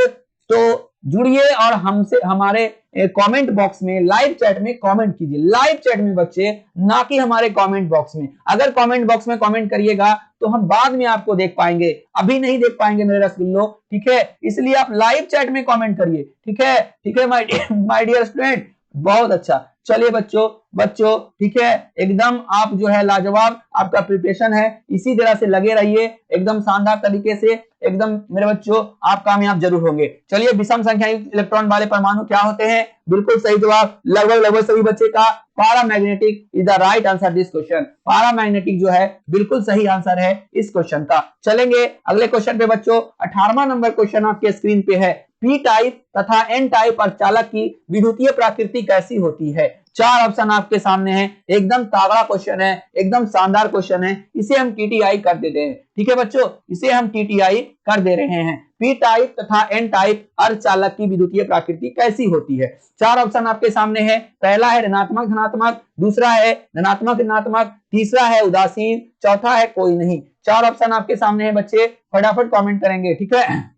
तो जुड़िए और हमसे हमारे कमेंट बॉक्स में लाइव चैट में कमेंट कीजिए, लाइव चैट में बच्चे, ना कि हमारे कमेंट बॉक्स में। अगर कमेंट बॉक्स में कमेंट करिएगा तो हम बाद में आपको देख पाएंगे, अभी नहीं देख पाएंगे मेरे रसगुल्लो। ठीक है, इसलिए आप लाइव चैट में कमेंट करिए। ठीक है माय डियर स्टूडेंट, बहुत अच्छा। चलिए बच्चों ठीक है, एकदम आप जो है लाजवाब आपका प्रिपरेशन है, इसी तरह से लगे रहिए एकदम शानदार तरीके से, एकदम मेरे बच्चों आप कामयाब जरूर होंगे। चलिए विषम संख्या इलेक्ट्रॉन वाले परमाणु क्या होते हैं, बिल्कुल सही जवाब लगभग सभी बच्चे का, paramagnetic is the right answer this question. Paramagnetic जो है बिल्कुल सही आंसर है इस क्वेश्चन का। चलेंगे अगले क्वेश्चन पे बच्चों, 18वां नंबर क्वेश्चन आपके स्क्रीन पे है, पी टाइप तथा एन टाइप अर्धचालक की विद्युतीय प्रकृति कैसी होती है। चार ऑप्शन आपके सामने हैं, एकदम तागड़ा क्वेश्चन है, एकदम शानदार क्वेश्चन है, इसे हम TTI कर देते हैं। ठीक है बच्चों, इसे हम TTI कर दे रहे हैं। पी टाइप तथा एन टाइप अर्धचालक की विद्युतीय प्रकृति कैसी होती है। चार ऑप्शन आपके सामने है, पहला है ऋणात्मक धनात्मक, दूसरा है धनात्मक ऋणात्मक, तीसरा है उदासीन, चौथा है कोई नहीं। चार ऑप्शन आपके सामने है बच्चे, फटाफट कमेंट करेंगे। ठीक है,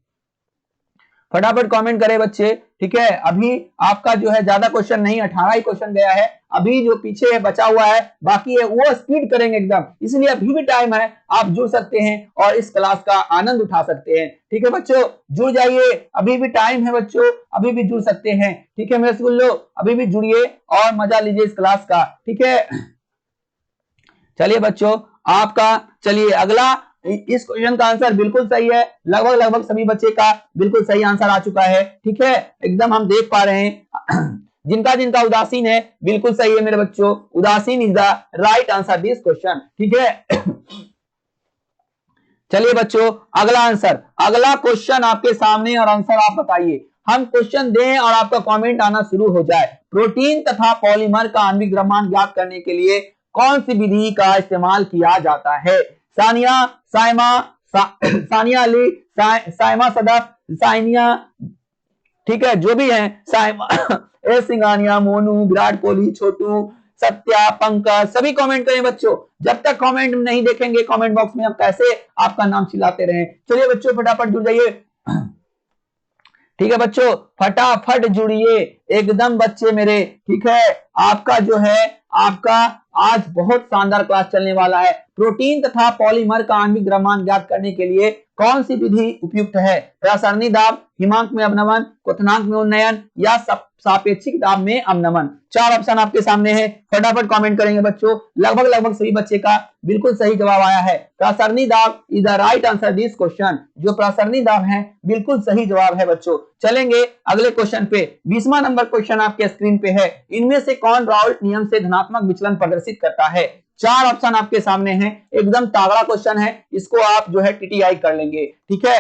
फटाफट कमेंट करें बच्चे, ठीक है, अभी आपका जो है ज्यादा क्वेश्चन नहीं, 18 ही क्वेश्चन गया है, अभी जो पीछे है बचा हुआ है बाकी है वो स्पीड करेंगे एकदम, इसलिए अभी भी टाइम है, आप जुड़ सकते हैं और इस क्लास का आनंद उठा सकते हैं। ठीक है बच्चों, जुड़ जाइए, अभी भी टाइम है बच्चों, अभी भी जुड़ सकते हैं। ठीक है मेरे स्कूलों, अभी भी जुड़िए और मजा लीजिए इस क्लास का। ठीक है, चलिए बच्चों आपका, चलिए अगला, इस क्वेश्चन का आंसर बिल्कुल सही है, लगभग लगभग सभी बच्चे का बिल्कुल सही आंसर आ चुका है। ठीक है, एकदम हम देख पा रहे हैं जिनका जिनका उदासीन है बिल्कुल सही है मेरे बच्चों, उदासीन is the right answer this question. ठीक है चलिए बच्चों अगला आंसर, अगला क्वेश्चन आपके सामने और आंसर आप बताइए, हम क्वेश्चन दें और आपका कमेंट आना शुरू हो जाए। प्रोटीन तथा पॉलीमर का आणविक द्रव्यमान ज्ञात करने के लिए कौन सी विधि का इस्तेमाल किया जाता है? सानिया, साइमा, सानिया अली, साइमा सदफ, साइनिया, ठीक है जो भी है, साइमा ए सिंगानिया, मोनू, विराट कोहली, छोटू, सत्या, पंकज, सभी कमेंट करें बच्चों, जब तक कमेंट नहीं देखेंगे कमेंट बॉक्स में हम कैसे आपका नाम चिल्लाते रहे। चलिए बच्चों फटाफट जुड़ जाइए। ठीक है बच्चों फटाफट जुड़िए एकदम बच्चे मेरे। ठीक है, आपका जो है, आपका आज बहुत शानदार क्लास चलने वाला है। प्रोटीन तथा पॉलीमर का आणविक द्रव्यमान ज्ञात करने के लिए कौन सी विधि उपयुक्त है? प्रसरणी दाब, हिमांक में अवनमन, क्वथनांक में उन्नयन या सापेक्षिक दाब में अवनमन? चार ऑप्शन आपके सामने है, फटाफट कमेंट करेंगे बच्चों, लगभग लगभग सभी बच्चे का बिल्कुल सही जवाब आया है। प्रसरणी दाब is the right answer this question, जो प्रसरणी दाब है बिल्कुल सही जवाब है बच्चों। चलेंगे अगले क्वेश्चन पे, 20वां नंबर क्वेश्चन आपके स्क्रीन पे है, इनमें से कौन राउल्ट नियम से धनात्मक विचलन प्रदर्शित करता है? चार ऑप्शन आपके सामने हैं, एकदम तागड़ा क्वेश्चन है, इसको आप जो है टीटीआई कर लेंगे। ठीक है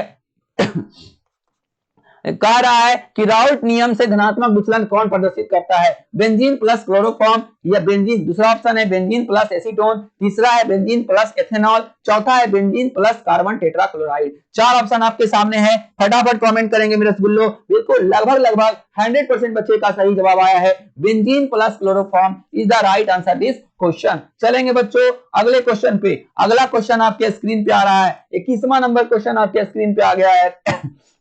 कह रहा है कि राउल्ट नियम से धनात्मक विचलन कौन प्रदर्शित करता है? बेंजीन प्लस क्लोरोफॉर्म या बेंजीन, दूसरा ऑप्शन है बेंजीन प्लस एसीटोन, तीसरा है बेंजीन प्लस एथेनॉल, चौथा है बेंजीन प्लस कार्बन टेट्राक्लोराइड। चार ऑप्शन आपके सामने है, फटाफट कमेंट करेंगे मेरे रसगुल्लो, बिल्कुल लगभग लगभग 100% बच्चे का सही जवाब आया है, benzene plus chloroform is the right answer this question. चलेंगे बच्चों अगले क्वेश्चन पे, अगला क्वेश्चन आपके स्क्रीन पे आ रहा है, 21वां नंबर क्वेश्चन आपके स्क्रीन पे आ गया है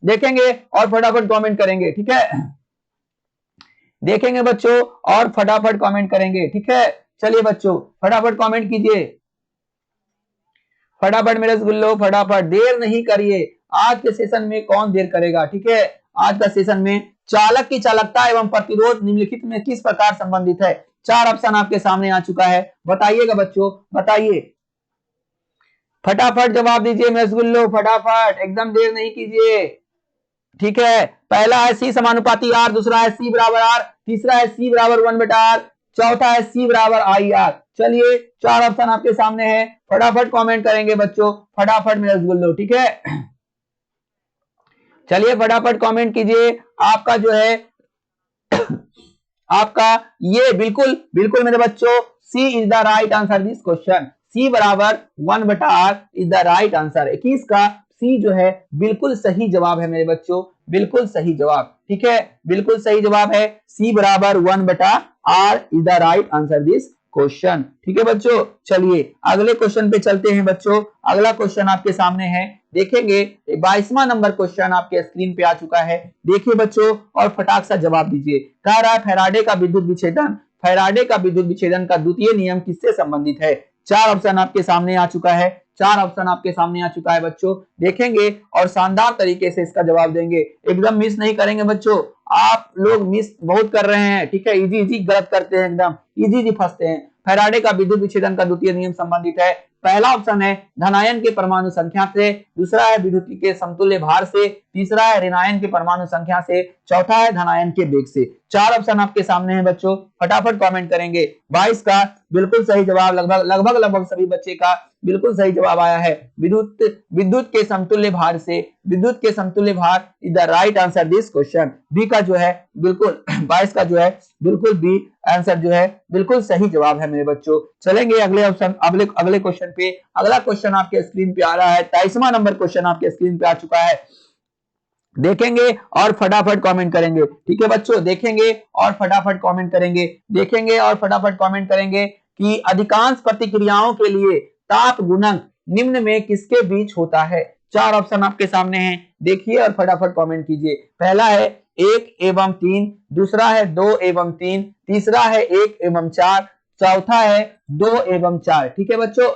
देखेंगे और फटाफट कमेंट करेंगे। ठीक है, देखेंगे बच्चों और फटाफट कमेंट करेंगे। ठीक है, चलिए बच्चों फटाफट कमेंट कीजिए, फटाफट मेरे रसगुल्लो, फटाफट देर नहीं करिए। आज के सेशन में कौन देर करेगा? ठीक है, आज का सेशन में चालक की चालकता एवं प्रतिरोध निम्नलिखित में किस प्रकार संबंधित है? चार ऑप्शन आपके सामने आ चुका है, बताइएगा बच्चों, बताइए फटाफट जवाब दीजिए मेरे रसगुल्लो, फटाफट एकदम देर नहीं कीजिए। ठीक है, पहला है सी समानुपाती आर, दूसरा है सी बराबर आर, तीसरा है सी बराबर 1/r, चौथा है सी बराबर आई आर। चलिए चार ऑप्शन आपके सामने हैं, फटाफट कमेंट करेंगे बच्चों, फटाफट मेरे रसगुल्लो। ठीक है, चलिए फटाफट कमेंट कीजिए, आपका जो है आपका ये बिल्कुल बिल्कुल मेरे बच्चों C is the right answer this question, C बराबर 1/r is the right answer. 21 का सी जो है बिल्कुल सही जवाब है मेरे बच्चों, बिल्कुल सही जवाब। ठीक है, बिल्कुल सही जवाब है, सी बराबर 1/r is the right answer this question. ठीक है बच्चों, चलिए अगले क्वेश्चन पे चलते हैं बच्चों, अगला क्वेश्चन आपके सामने है, देखेंगे 22वां नंबर क्वेश्चन आपके स्क्रीन पे आ चुका है, देखिए बच्चों और फटाक सा जवाब दीजिए। कह रहा है फैराडे का विद्युत विच्छेदन, फैराडे का विद्युत विच्छेदन का द्वितीय नियम किससे संबंधित है? चार ऑप्शन आपके सामने आ चुका है, चार ऑप्शन आपके सामने आ चुका है बच्चों, देखेंगे और शानदार तरीके से इसका जवाब देंगे, एकदम मिस नहीं करेंगे बच्चों, आप लोग मिस बहुत कर रहे हैं। ठीक है, इजी इजी गलत करते हैं, एकदम इजी इजी फंसते हैं। फैराडे का विद्युत विच्छेदन का द्वितीय नियम संबंधित है, पहला ऑप्शन है धनायन के परमाणु संख्या से, दूसरा है विद्युत के समतुल्य भार से, तीसरा है ऋणायन के परमाणु संख्या से, चौथा है धनायन के वेग से। चार ऑप्शन आपके सामने हैं बच्चों, फटाफट कमेंट करेंगे। 22 का बिल्कुल सही जवाब, लगभग लगभग सभी बच्चे का बिल्कुल सही जवाब आया है, विद्युत के समतुल्य भार से, विद्युत के समतुल्य भार is the right answer this question. B का जो है बिल्कुल 22 का जो है बिल्कुल बी आंसर जो है बिल्कुल सही जवाब है मेरे बच्चों। चलेंगे अगले ऑप्शन, अगले क्वेश्चन पे, अगला क्वेश्चन आपके स्क्रीन पे आ रहा है, 23वां नंबर क्वेश्चन आपके स्क्रीन पे आ चुका है, देखेंगे और फटाफट कमेंट करेंगे। ठीक है बच्चों, देखेंगे और फटाफट कमेंट करेंगे, देखेंगे और फटाफट कमेंट करेंगे कि अधिकांश प्रतिक्रियाओं के लिए ताप गुणक निम्न में किसके बीच होता है? चार ऑप्शन आपके सामने हैं, देखिए और फटाफट कमेंट कीजिए। पहला है 1 एवं 3, दूसरा है 2 एवं 3, तीसरा है 1 एवं 4, चौथा है 2 एवं 4। ठीक है बच्चों,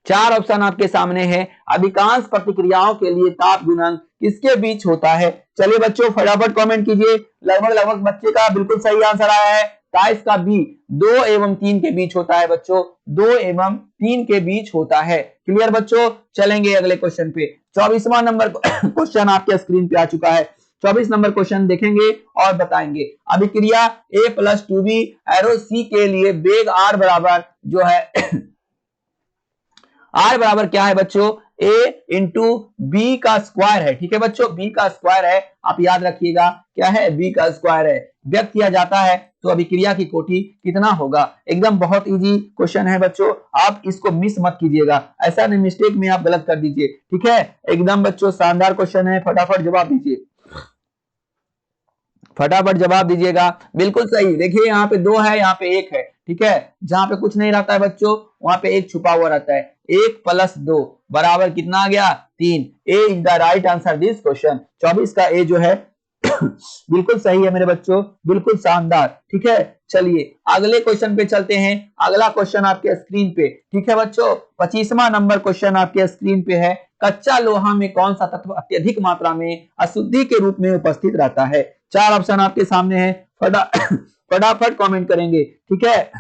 4 ऑप्शन आपके सामने है। अधिकांश प्रतिक्रियाओं के लिए ताप गुणांक किसके बीच होता है? चलिए बच्चों फटाफट कमेंट कीजिए। लगभग लगभग बच्चे का बिल्कुल सही आंसर आया है। का इसका बी 2 एवं 3 के बीच होता है बच्चों, 2 एवं 3 के बीच होता है। क्लियर बच्चों, चलेंगे अगले क्वेश्चन पे। 24वां नंबर क्वेश्चन आपके स्क्रीन पे आ चुका है। 24 नंबर क्वेश्चन देखेंगे और बताएंगे। अभिक्रिया A+2B एरो C के लिए वेग R बराबर जो है R बराबर क्या है बच्चों? A इंटू बी का स्क्वायर है। ठीक है बच्चों, b का स्क्वायर है, आप याद रखिएगा क्या है? b का स्क्वायर है। व्यक्त किया जाता है तो अभिक्रिया की कोटि कितना होगा? एकदम बहुत इजी क्वेश्चन है बच्चों, आप इसको मिस मत कीजिएगा। ऐसा नहीं मिस्टेक में आप गलत कर दीजिए। ठीक है, एकदम बच्चों शानदार क्वेश्चन है, फटाफट जवाब दीजिए, फटाफट जवाब दीजिएगा। बिल्कुल सही। देखिए यहाँ पे 2 है, यहाँ पे 1 है। ठीक है, जहां पे कुछ नहीं रहता है बच्चों वहां पे 1 छुपा हुआ रहता है। 1 + 2 बराबर कितना आ गया? 3। A is the right answer this question. 24 का ए जो है बिल्कुल सही है मेरे बच्चों, बिल्कुल शानदार। ठीक है, चलिए अगले क्वेश्चन पे चलते हैं। अगला क्वेश्चन आपके स्क्रीन पे। ठीक है बच्चों, 25वां नंबर क्वेश्चन आपके स्क्रीन पे है। कच्चा लोहा में कौन सा तत्व अत्यधिक मात्रा में अशुद्धि के रूप में उपस्थित रहता है? 4 ऑप्शन आपके सामने है, फटाफट कमेंट करेंगे। ठीक है,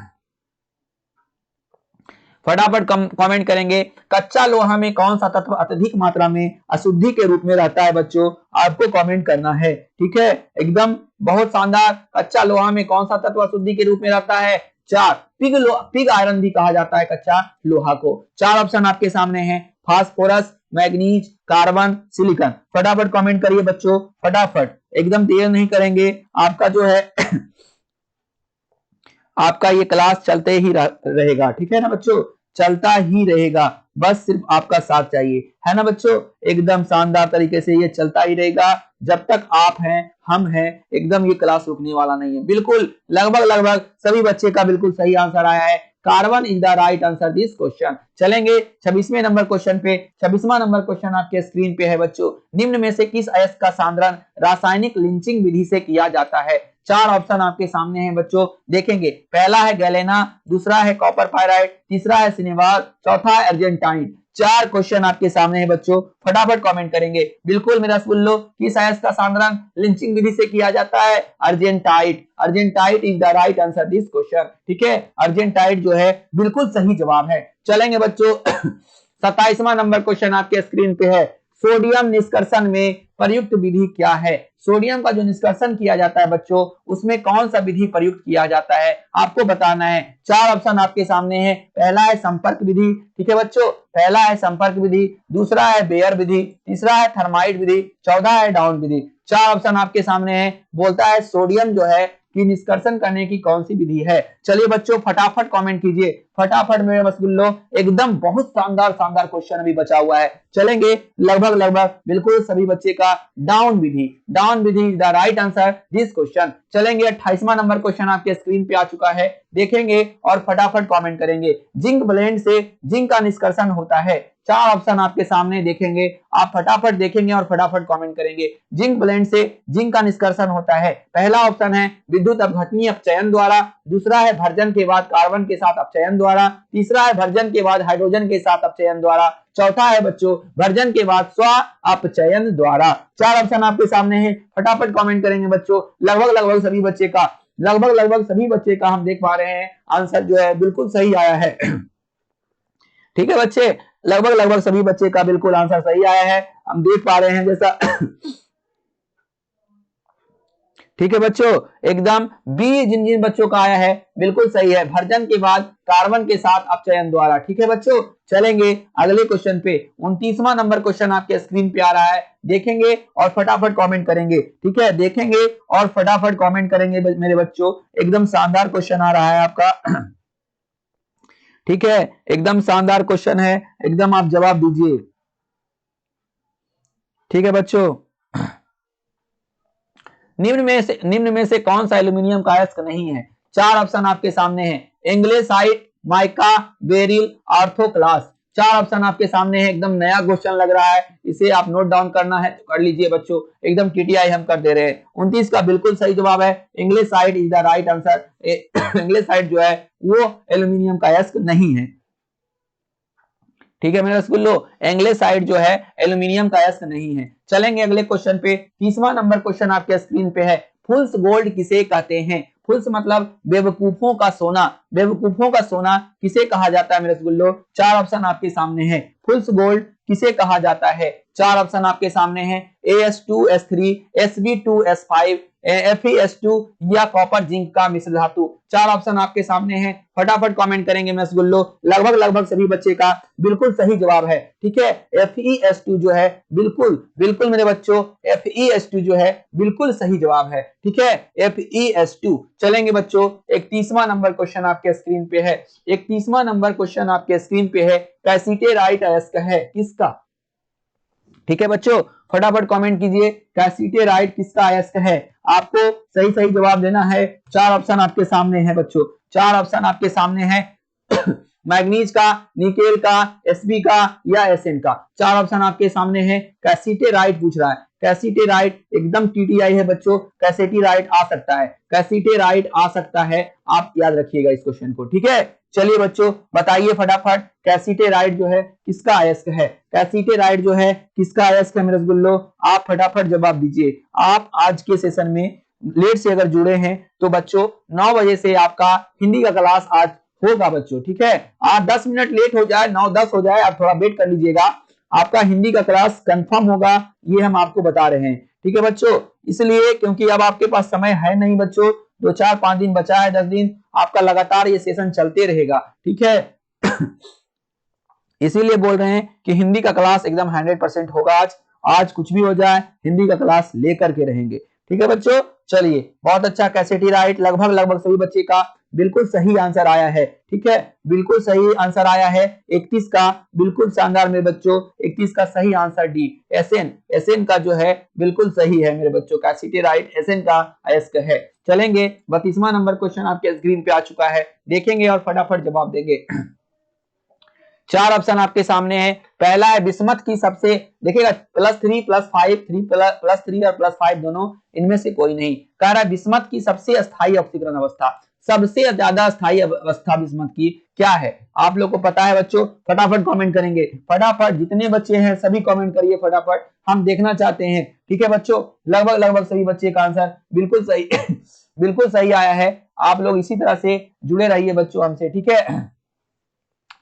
फटाफट कमेंट करेंगे। कच्चा लोहा में कौन सा तत्व अत्यधिक मात्रा में अशुद्धि के रूप में रहता है बच्चों? आपको कमेंट करना है। ठीक है, एकदम बहुत शानदार। कच्चा लोहा में कौन सा तत्व अशुद्धि के रूप में रहता है? 4। पिग आयरन भी कहा जाता है कच्चा लोहा को। 4 ऑप्शन आपके सामने है, फास्फोरस, मैग्नीज, कार्बन, सिलिकॉन। फटाफट कमेंट करिए बच्चों, फटाफट, एकदम देर नहीं करेंगे। आपका जो है आपका ये क्लास चलते ही रहेगा। ठीक है ना बच्चों, चलता ही रहेगा, बस सिर्फ आपका साथ चाहिए, है ना बच्चों। एकदम शानदार तरीके से ये चलता ही रहेगा जब तक आप हैं, हम हैं। एकदम ये क्लास रुकने वाला नहीं है। बिल्कुल लगभग लगभग सभी बच्चे का बिल्कुल सही आंसर आया है। Carbon is the right answer this question. चलेंगे 26वें नंबर क्वेश्चन पे। 26वां नंबर क्वेश्चन आपके स्क्रीन पे है बच्चों। निम्न में से किस अयस्क का सांद्रण रासायनिक लिंचिंग विधि से किया जाता है? 4 ऑप्शन आपके सामने हैं बच्चों, देखेंगे। पहला है गैलेना, दूसरा है कॉपर पायराइड, तीसरा है सिनेवाल, चौथा है अर्जेंटाइन। 4 क्वेश्चन आपके सामने है बच्चों, फटाफट कमेंट करेंगे। बिल्कुल मेरा रसगुल्लो, किस अयस्क का सांद्रण लिंचिंग विधि से किया जाता है? Argentite. Argentite is the right answer this question. ठीक है, अर्जेंटाइट जो है बिल्कुल सही जवाब है। चलेंगे बच्चों 27वां नंबर क्वेश्चन आपके स्क्रीन पे है। सोडियम निष्कर्षण में प्रयुक्त विधि क्या है? सोडियम का जो निष्कर्षण किया जाता है बच्चों, उसमें कौन सा विधि प्रयुक्त किया जाता है आपको बताना है। 4 ऑप्शन आपके सामने है। पहला है संपर्क विधि। ठीक है बच्चों, पहला है संपर्क विधि, दूसरा है बेयर विधि, तीसरा है थर्माइट विधि, चौथा है डाउन विधि। 4 ऑप्शन आपके सामने है। बोलता है सोडियम जो है कि निष्कर्षण करने की कौन सी विधि है? चलिए बच्चों फटाफट कमेंट कीजिए, फटाफट मेरे रसगुल्लो। एकदम बहुत शानदार शानदार क्वेश्चन अभी बचा हुआ है। चलेंगे लगभग लगभग बिल्कुल सभी बच्चे का down Vidhi. Down Vidhi is the right answer this question. चलेंगे 28वां नंबर क्वेश्चन आपके स्क्रीन पे आ चुका है, देखेंगे और फटाफट कमेंट करेंगे। जिंक ब्लेंड से जिंक का निष्कर्षण होता है। 4 ऑप्शन आपके सामने देखेंगे, आप फटाफट देखेंगे और फटाफट कमेंट करेंगे। जिंक ब्लेंड से जिंक का निष्कर्षण होता है। पहला ऑप्शन है विद्युत अपघटनीय अपचयन द्वारा, दूसरा है भर्जन के बाद कार्बन के साथ अपचयन द्वारा, तीसरा है भर्जन के बाद हाइड्रोजन के साथ अपचयन द्वारा, चौथा है बच्चों भर्जन के बाद स्व अपचयन द्वारा। 4 ऑप्शन आपके सामने है, फटाफट कमेंट करेंगे बच्चों। लगभग लगभग सभी बच्चे का हम देख पा रहे हैं आंसर जो है बिल्कुल सही आया है। ठीक है बच्चे, लगभग लगभग सभी बच्चे का बिल्कुल आंसर सही आया है, हम देख पा रहे हैं जैसा। ठीक है बच्चों, एकदम बी जिन जिन बच्चों का आया है बिल्कुल सही है, भर्जन के बाद कार्बन के साथ अपचयन द्वारा। ठीक है बच्चों, चलेंगे अगले क्वेश्चन पे। 29वां नंबर क्वेश्चन आपके स्क्रीन पे आ रहा है, देखेंगे और फटाफट कमेंट करेंगे। ठीक है, देखेंगे और फटाफट कमेंट करेंगे मेरे बच्चों। एकदम शानदार क्वेश्चन आ रहा है आपका। ठीक है, एकदम शानदार क्वेश्चन है, एकदम आप जवाब दीजिए। ठीक है बच्चों, निम्न में से कौन सा एल्यूमिनियम का अयस्क नहीं है? 4 ऑप्शन आपके सामने हैं। एंग्लेसाइट, माइका, बेरिल, आर्थोक्लास। चार ऑप्शन आपके सामने है, एकदम नया क्वेश्चन लग रहा है, इसे आप नोट डाउन करना है तो कर लीजिए बच्चों, एकदम टीटीआई हम कर दे रहे हैं। 29 का बिल्कुल सही जवाब है, English side is the right answer. English side जो है वो एल्यूमिनियम का अयस्क नहीं है, ठीक है मेरे रसगुल्लो, इंग्लिश साइड जो है एल्यूमिनियम का अयस्क नहीं है। चलेंगे अगले क्वेश्चन पे, 30वां नंबर क्वेश्चन आपके स्क्रीन पे है, फुल्स गोल्ड किसे कहते हैं? फुल्स मतलब बेवकूफों का सोना, बेवकूफों का सोना किसे कहा जाता है मेरे रसगुल्लो? चार ऑप्शन आपके सामने है, फुल्स गोल्ड किसे कहा जाता है? चार ऑप्शन आपके सामने है, AS2S3, SB2S5, FeS2 या कॉपर जिंक का मिश्र धातु। चार ऑप्शन आपके सामने हैं, फटाफट कमेंट करेंगे मैं रसगुल्लो, लगभग लगभग सभी बच्चे का बिल्कुल सही जवाब है, ठीक है। FeS2 जो है बिल्कुल बिल्कुल मेरे बच्चों, FeS2 जो है बिल्कुल सही जवाब है, ठीक है, FeS2। चलेंगे बच्चों, 31वां नंबर क्वेश्चन आपके स्क्रीन पे है, 31वां नंबर क्वेश्चन आपके स्क्रीन पे है, कैसीटेराइट अयस्क है किसका? ठीक है बच्चों, फटाफट कमेंट कीजिए, कैसीटेराइट किसका अयस्क है? आपको सही सही जवाब देना है। चार ऑप्शन आपके सामने है बच्चों, चार ऑप्शन आपके सामने है, मैग्नीज का, निकेल का, एसबी का या एसएन का। चार ऑप्शन आपके सामने है, कैसीटेराइट पूछ रहा है, कैसीटेराइट एकदम टीटीआई है बच्चों, कैसीटेराइट आ सकता है, कैसीटेराइट आ सकता है, आप याद रखिएगा इस क्वेश्चन को, ठीक है। चलिए बच्चों बताइए फटाफट, कैसीटेराइट जो है किसका अयस्क है? कैसीटेराइट जो है किसका अयस्क है मेरे रसगुल्लो? आप फटाफट जवाब दीजिए। आप आज के सेशन में लेट से अगर जुड़े हैं तो बच्चों 9 बजे से आपका हिंदी का क्लास आज होगा बच्चों, ठीक है। आज 10 मिनट लेट हो जाए, 9-10 हो जाए, आप थोड़ा वेट कर लीजिएगा, आपका हिंदी का क्लास कंफर्म होगा, ये हम आपको बता रहे हैं, ठीक है बच्चों। इसलिए क्योंकि अब आपके पास समय है नहीं बच्चों, 2-4-5 दिन बचा है, 10 दिन आपका लगातार ये सेशन चलते रहेगा, ठीक है। इसीलिए बोल रहे हैं कि हिंदी का क्लास एकदम 100% होगा आज, आज कुछ भी हो जाए हिंदी का क्लास लेकर के रहेंगे, ठीक है बच्चों। चलिए बहुत अच्छा, कैसीटेराइट लगभग लगभग सभी बच्चे का बिल्कुल सही आंसर आया है, ठीक है, बिल्कुल सही आंसर आया है। 31 का बिल्कुल शानदार मेरे बच्चों, 31 का सही आंसर डी, एसएन, एसएन का जो है बिल्कुल सही है मेरे बच्चों, कैसीटेराइट एसएन का अयस्क है। चलेंगे 32वां नंबर क्वेश्चन आपके स्क्रीन पे आ चुका है, देखेंगे और फटाफट जवाब देंगे। चार ऑप्शन आपके सामने है, पहला है बिस्मथ की सबसे, देखिएगा +3 +5, 3 +3 और +5 दोनों, इनमें से कोई नहीं। कह रहा है बिस्मथ की सबसे अस्थायी ऑक्सीकरण अवस्था, सबसे ज्यादा अस्थायी अवस्था बिस्मथ की क्या है? आप लोग को पता है बच्चों, फटाफट कमेंट करेंगे, फटाफट जितने बच्चे हैं सभी कमेंट करिए फटाफट, हम देखना चाहते हैं, ठीक है बच्चों। लगभग लगभग सभी बच्चे का आंसर बिल्कुल सही बिल्कुल सही आया है। आप लोग इसी तरह से जुड़े रहिए बच्चों हमसे, ठीक है।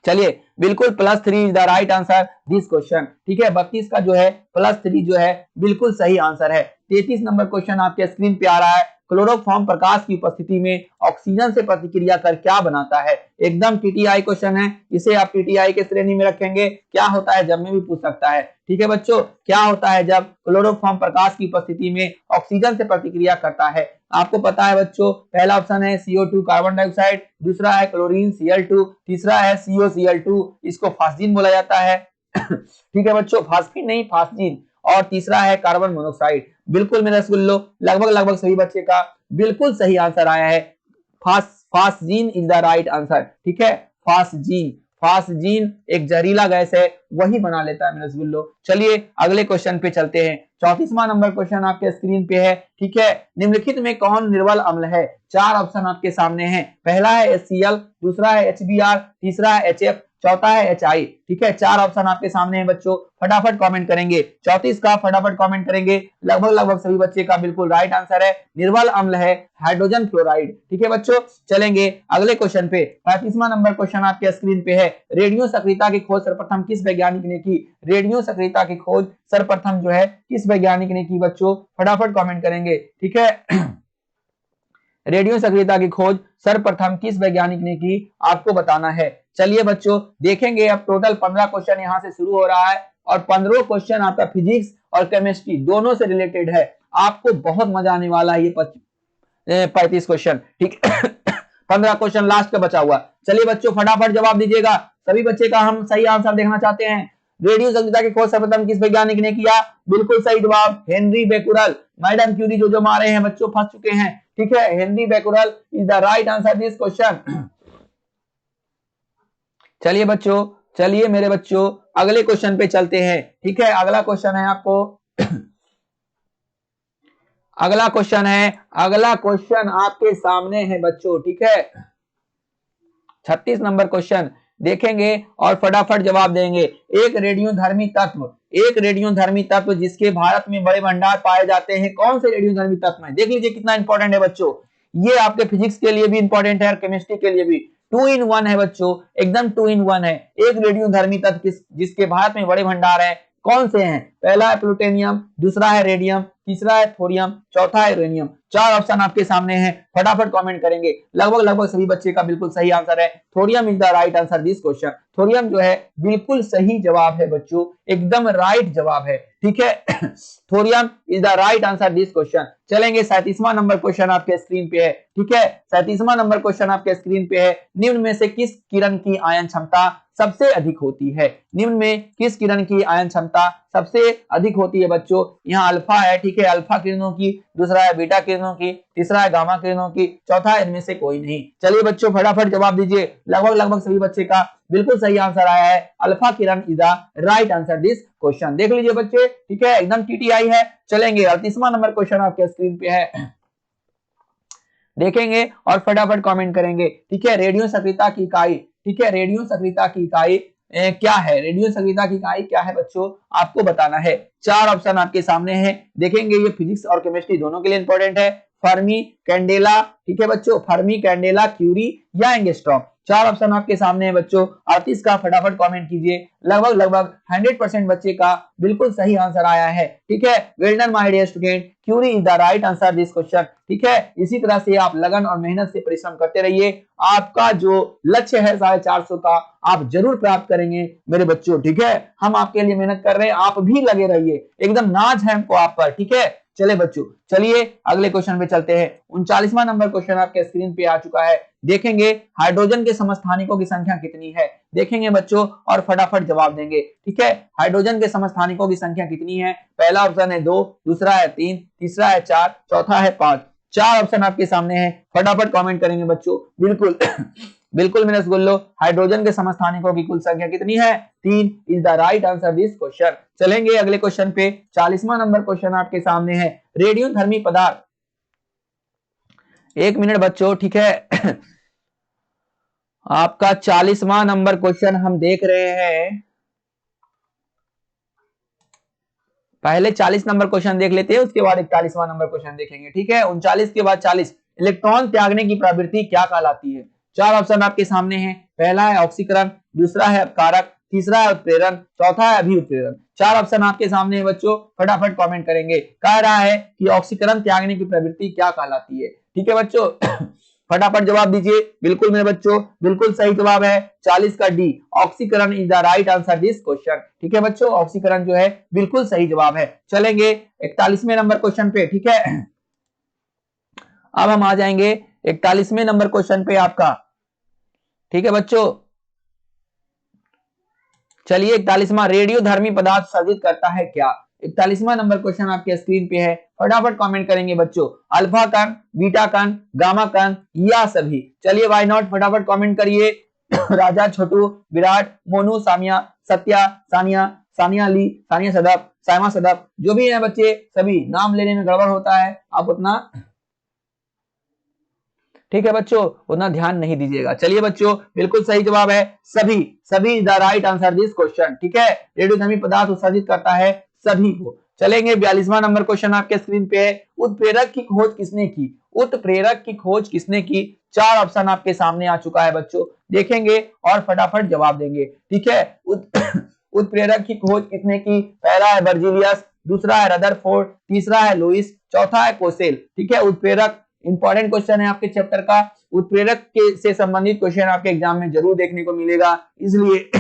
चलिए बिल्कुल +3 is the right answer this question, ठीक है। 32 का जो है +3 जो है बिल्कुल सही आंसर है। 33 नंबर क्वेश्चन आपके स्क्रीन पे आ रहा है, क्लोरोफॉर्म प्रकाश की उपस्थिति में ऑक्सीजन से प्रतिक्रिया कर क्या बनाता है? एकदम टीटीआई क्वेश्चन है, इसे आप टीटीआई के श्रेणी में रखेंगे। क्या होता है जब में भी पूछ सकता है, ठीक है बच्चों, क्या होता है जब क्लोरोफॉर्म प्रकाश की उपस्थिति में ऑक्सीजन से प्रतिक्रिया करता है? आपको पता है बच्चों, पहला ऑप्शन है CO2 कार्बन डाइऑक्साइड, दूसरा है क्लोरीन Cl2, तीसरा है COCl2, इसको फास्जीन बोला जाता है ठीक है बच्चों, फास्फीन नहीं फास्जीन, और तीसरा है कार्बन मोनोक्साइड। बिल्कुल मेरे रसगुल्लो, लगभग लगभग सभी बच्चे का बिल्कुल सही आंसर आया है, phosgene is the right answer, ठीक है। फास्जीन, फास्जीन एक जहरीला गैस है, वही बना लेता है मेरे रसगुल्लो। चलिए अगले क्वेश्चन पे चलते हैं, 34वां नंबर क्वेश्चन आपके स्क्रीन पे है, ठीक है। निम्नलिखित में कौन निर्बल अम्ल है? चार ऑप्शन आपके सामने हैं, पहला है HCl, दूसरा है HBr, तीसरा है HF, चौथा है HI, ठीक है। चार ऑप्शन आपके सामने हैं बच्चों, फटाफट कमेंट करेंगे। 34 का फटाफट कमेंट करेंगे, लगभग लगभग सभी बच्चे का बिल्कुल राइट आंसर है, निर्बल अम्ल है हाइड्रोजन फ्लोराइड, ठीक है बच्चों। चलेंगे अगले क्वेश्चन पे, 35वां नंबर क्वेश्चन आपके स्क्रीन पे है, रेडियो सक्रियता की खोज सर्वप्रथम किस वैज्ञानिक ने की? रेडियो सक्रियता की खोज सर्वप्रथम जो है किस वैज्ञानिक ने की बच्चों? फटाफट कमेंट करेंगे, ठीक है। रेडियो सक्रियता की खोज सर्वप्रथम किस वैज्ञानिक ने की, आपको बताना है। चलिए बच्चों देखेंगे, अब टोटल 15 क्वेश्चन यहां से शुरू हो रहा है और 15 क्वेश्चन आपका फिजिक्स और केमिस्ट्री दोनों से रिलेटेड है, आपको बहुत मजा आने वाला है ये 35 क्वेश्चन, ठीक 15 क्वेश्चन लास्ट का बचा हुआ। चलिए बच्चों फटाफट जवाब दीजिएगा, सभी बच्चे का हम सही आंसर देखना चाहते हैं। रेडियो सक्रियता की खोज सर्वप्रथम किस वैज्ञानिक ने किया? बिल्कुल सही जवाब हेनरी बेकुरल। मैडम क्यूरी जो मारे हैं बच्चों फंस चुके हैं, ठीक है, Henry Becquerel is the right answer this question. चलिए बच्चों चलिए मेरे बच्चों अगले क्वेश्चन पे चलते हैं। ठीक है, अगला क्वेश्चन है आपको अगला क्वेश्चन आपके सामने है बच्चों। ठीक है, 36 नंबर क्वेश्चन देखेंगे और फटाफट जवाब देंगे। एक रेडियोधर्मी तत्व जिसके भारत में बड़े भंडार पाए जाते हैं, कौन से रेडियोधर्मी तत्व है? देख लीजिए कितना इंपॉर्टेंट है बच्चों, ये आपके फिजिक्स के लिए भी इंपॉर्टेंट है और केमिस्ट्री के लिए भी। 2 in 1 है बच्चों, एकदम 2 in 1 है। एक रेडियोधर्मी तत्व जिसके भारत में बड़े भंडार है, कौन से हैं? पहला है प्लूटोनियम, दूसरा है रेडियम, तीसरा है थोरियम, चौथा है यूरेनियम। 4 ऑप्शन आपके सामने हैं, फटाफट कमेंट करेंगे। लगभग सभी बच्चे का बिल्कुल सही आंसर है, thorium is the right answer this question. Thorium जो है बिल्कुल सही जवाब है बच्चों, एकदम राइट जवाब है। ठीक है thorium is the right answer this question. चलेंगे 37वां नंबर क्वेश्चन आपके स्क्रीन पे है। ठीक है, 37वां नंबर क्वेश्चन आपके स्क्रीन पे है। निम्न में से किस किरण की आयन क्षमता सबसे अधिक होती है? निम्न में किस किरण की आयन क्षमता सबसे अधिक होती है बच्चों? यहाँ अल्फा है, ठीक है, अल्फा किरणों की, दूसरा है बीटा किरणों की, तीसरा है गामा किरणों की, चौथा है इनमें से कोई नहीं। चलिए बच्चों फटाफट जवाब दीजिए। लगभग सभी बच्चे का बिल्कुल सही आंसर आया है, alpha Kiran is the right answer this question. देख लीजिए बच्चे, ठीक है, एकदम टीटीआई है। चलेंगे 38वां नंबर क्वेश्चन आपके स्क्रीन पे है, देखेंगे और फटाफट कमेंट करेंगे। ठीक है, रेडियो सक्रियता की इकाई, ठीक है, रेडियो सक्रियता की इकाई क्या है? रेडियो सक्रियता की इकाई क्या है बच्चों, आपको बताना है। 4 ऑप्शन आपके सामने हैं, देखेंगे, ये फिजिक्स और केमिस्ट्री दोनों के लिए इंपॉर्टेंट है। फर्मी, कैंडेला, ठीक है बच्चों, फर्मी, कैंडेला, क्यूरी या एंगस्ट्रॉम। 4 ऑप्शन आपके सामने है बच्चों। 38 का फटाफट कमेंट कीजिए। लगभग 100% बच्चे का बिल्कुल सही आंसर आया है। ठीक है, well done my dear student, Curie is the right answer this question. ठीक है, इसी तरह से आप लगन और मेहनत से परिश्रम करते रहिए, आपका जो लक्ष्य है 450 का आप जरूर प्राप्त करेंगे मेरे बच्चों। ठीक है, हम आपके लिए मेहनत कर रहे हैं, आप भी लगे रहिए, एकदम नाज है हमको आप पर। ठीक है, चले बच्चों, चलिए अगले क्वेश्चन पे चलते हैं। 39वां नंबर क्वेश्चन आपके स्क्रीन पे आ चुका है, देखेंगे हाइड्रोजन के समस्थानिकों की संख्या कितनी है? देखेंगे बच्चों और फटाफट जवाब देंगे। ठीक है, हाइड्रोजन के समस्थानिकों की संख्या कितनी है? पहला ऑप्शन है 2, दूसरा है 3, तीसरा है 4, चौथा है 5। 4 ऑप्शन आपके सामने हैं, फटाफट कमेंट करेंगे बच्चों। बिल्कुल बिल्कुल मेरे रसगुल्लो, हाइड्रोजन के समस्थानिकों की कुल संख्या कितनी है? 3 is the right answer this question. चलेंगे अगले क्वेश्चन पे, 40वां नंबर क्वेश्चन आपके सामने है, रेडियोधर्मी पदार्थ। 1 मिनट बच्चों, ठीक है आपका 40वां नंबर क्वेश्चन हम देख रहे हैं। पहले 40 नंबर क्वेश्चन देख लेते हैं, उसके बाद 41वां नंबर क्वेश्चन देखेंगे। ठीक है, 39 के बाद 40, इलेक्ट्रॉन त्यागने की प्रवृत्ति क्या कहलाती है? 4 ऑप्शन आपके सामने हैं, पहला है ऑक्सीकरण, दूसरा है अपकारक, तीसरा है उत्प्रेरण, चौथा है अभिउत्प्रेरण। 4 ऑप्शन आपके सामने है बच्चों, फटाफट कमेंट करेंगे। कह रहा है कि ऑक्सीकरण त्यागने की प्रवृत्ति क्या कहलाती है? ठीक है बच्चों फटाफट जवाब दीजिए। बिल्कुल मेरे बच्चों, बिल्कुल सही जवाब है 40 का डी, ऑक्सीकरण is the right answer this question. ठीक है बच्चों, ऑक्सीकरण जो है बिल्कुल सही जवाब है। चलेंगे 41वें नंबर क्वेश्चन पे। ठीक है, अब हम आ जाएंगे 41वें नंबर क्वेश्चन पे आपका। ठीक है बच्चों, चलिए 41वां, रेडियोधर्मी पदार्थ सर्जित करता है क्या? 41वां नंबर क्वेश्चन आपके स्क्रीन पे है, फटाफट कमेंट करेंगे बच्चों। अल्फा कण, बीटा कण, गामा कण या सभी? चलिए व्हाई नॉट, फटाफट कमेंट करिए राजा, छोटू, विराट, मोनू, सामिया, सत्या, सानिया, सानिया ली, सानिया सदफ, साइमा सदफ, जो भी है बच्चे, सभी नाम लेने में गड़बड़ होता है, आप उतना, ठीक है बच्चों, उतना ध्यान नहीं दीजिएगा। चलिए बच्चों, बिल्कुल सही जवाब है सभी, सभी the right answer this question. ठीक है, रेडियोधर्मी पदार्थ उत्सर्जित करता है सभी को। चलेंगे 42वां नंबर क्वेश्चन आपके स्क्रीन पे है, उत्प्रेरक की खोज किसने की? उत्प्रेरक की खोज किसने की? 4 ऑप्शन आपके सामने आ चुका है बच्चों, देखेंगे और फटाफट जवाब देंगे। ठीक है, उत्प्रेरक की खोज किसने की? पहला है बर्जीलियस, दूसरा है रदरफोर्ड, तीसरा है लुइस, चौथा है कोसेल। ठीक है, उत्प्रेरक इंपॉर्टेंट क्वेश्चन है आपके चैप्टर का, उत्प्रेरक के से संबंधित क्वेश्चन आपके एग्जाम में जरूर देखने को मिलेगा, इसलिए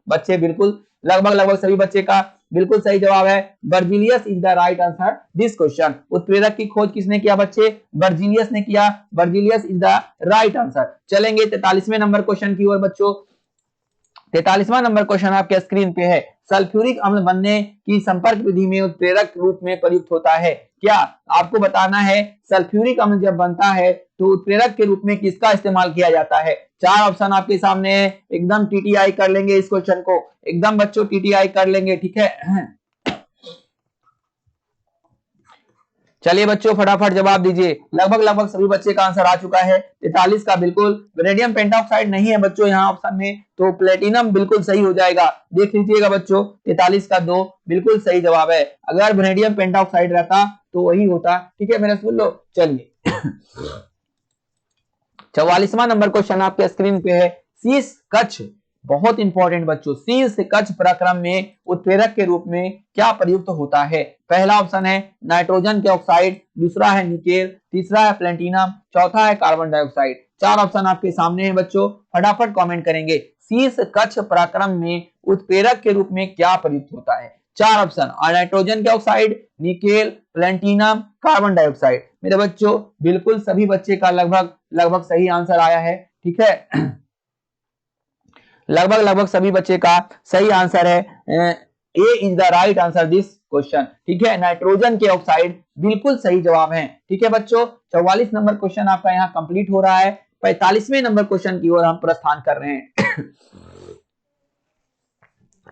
बच्चे बिल्कुल लगभग सभी बच्चे का बिल्कुल सही जवाब है, Berzelius is the right answer this question. उत्प्रेरक की खोज किसने किया बच्चे? बर्जीलियस ने किया, Berzelius is the right answer. चलेंगे 43वें नंबर क्वेश्चन की ओर बच्चों। 43वां नंबर क्वेश्चन आपके स्क्रीन पे है, सल्फ्यूरिक अम्ल बनने की संपर्क विधि में उत्प्रेरक रूप में प्रयुक्त होता है। क्या आपको बताना है सल्फ्यूरिक अम्ल जब बनता है तो उत्प्रेरक के रूप में किसका इस्तेमाल किया जाता है। चार ऑप्शन आपके सामने है, एकदम टीटीआई कर लेंगे इस क्वेश्चन को, एकदम बच्चों टीटीआई कर लेंगे, ठीक है। चलिए बच्चों फटाफट जवाब दीजिए, लगभग सभी बच्चे का आंसर आ चुका है। 43 का बिल्कुल वेनेडियम पेंटॉक्साइड नहीं है बच्चों यहाँ ऑप्शन में, तो प्लेटिनम बिल्कुल सही हो जाएगा। देख लीजिएगा बच्चों 43 का 2 बिल्कुल सही जवाब है। अगर वेनेडियम पेंटॉक्साइड रहता तो वही होता, ठीक है मेरे सुन लो। चलिए 44वां नंबर क्वेश्चन आपके स्क्रीन पे है, शीश कच्छ, बहुत इंपॉर्टेंट बच्चों, शीश कच्छ प्रक्रम में उत्प्रेरक के रूप में क्या प्रयुक्त होता है। पहला ऑप्शन है नाइट्रोजन के ऑक्साइड, दूसरा है निकेल, तीसरा है प्लेटिनम, चौथा है कार्बन डाइऑक्साइड। चार ऑप्शन आपके सामने है बच्चों, फटाफट कमेंट करेंगे, शीश कच्छ प्रक्रम में उत्प्रेरक के रूप में क्या प्रयुक्त होता है। चार ऑप्शन, नाइट्रोजन के oxide, nickel, platinum, carbon dioxide. मेरे बच्चों बिल्कुल सभी बच्चे का लगभग सही आंसर आया है, ठीक है। लगभग सभी बच्चे का सही आंसर है, A is the right answer this question, ठीक है। नाइट्रोजन के ऑक्साइड बिल्कुल सही जवाब है, ठीक है बच्चों। 44 नंबर क्वेश्चन आपका यहाँ कंप्लीट हो रहा है। 45वें नंबर क्वेश्चन की ओर हम प्रस्थान कर रहे हैं।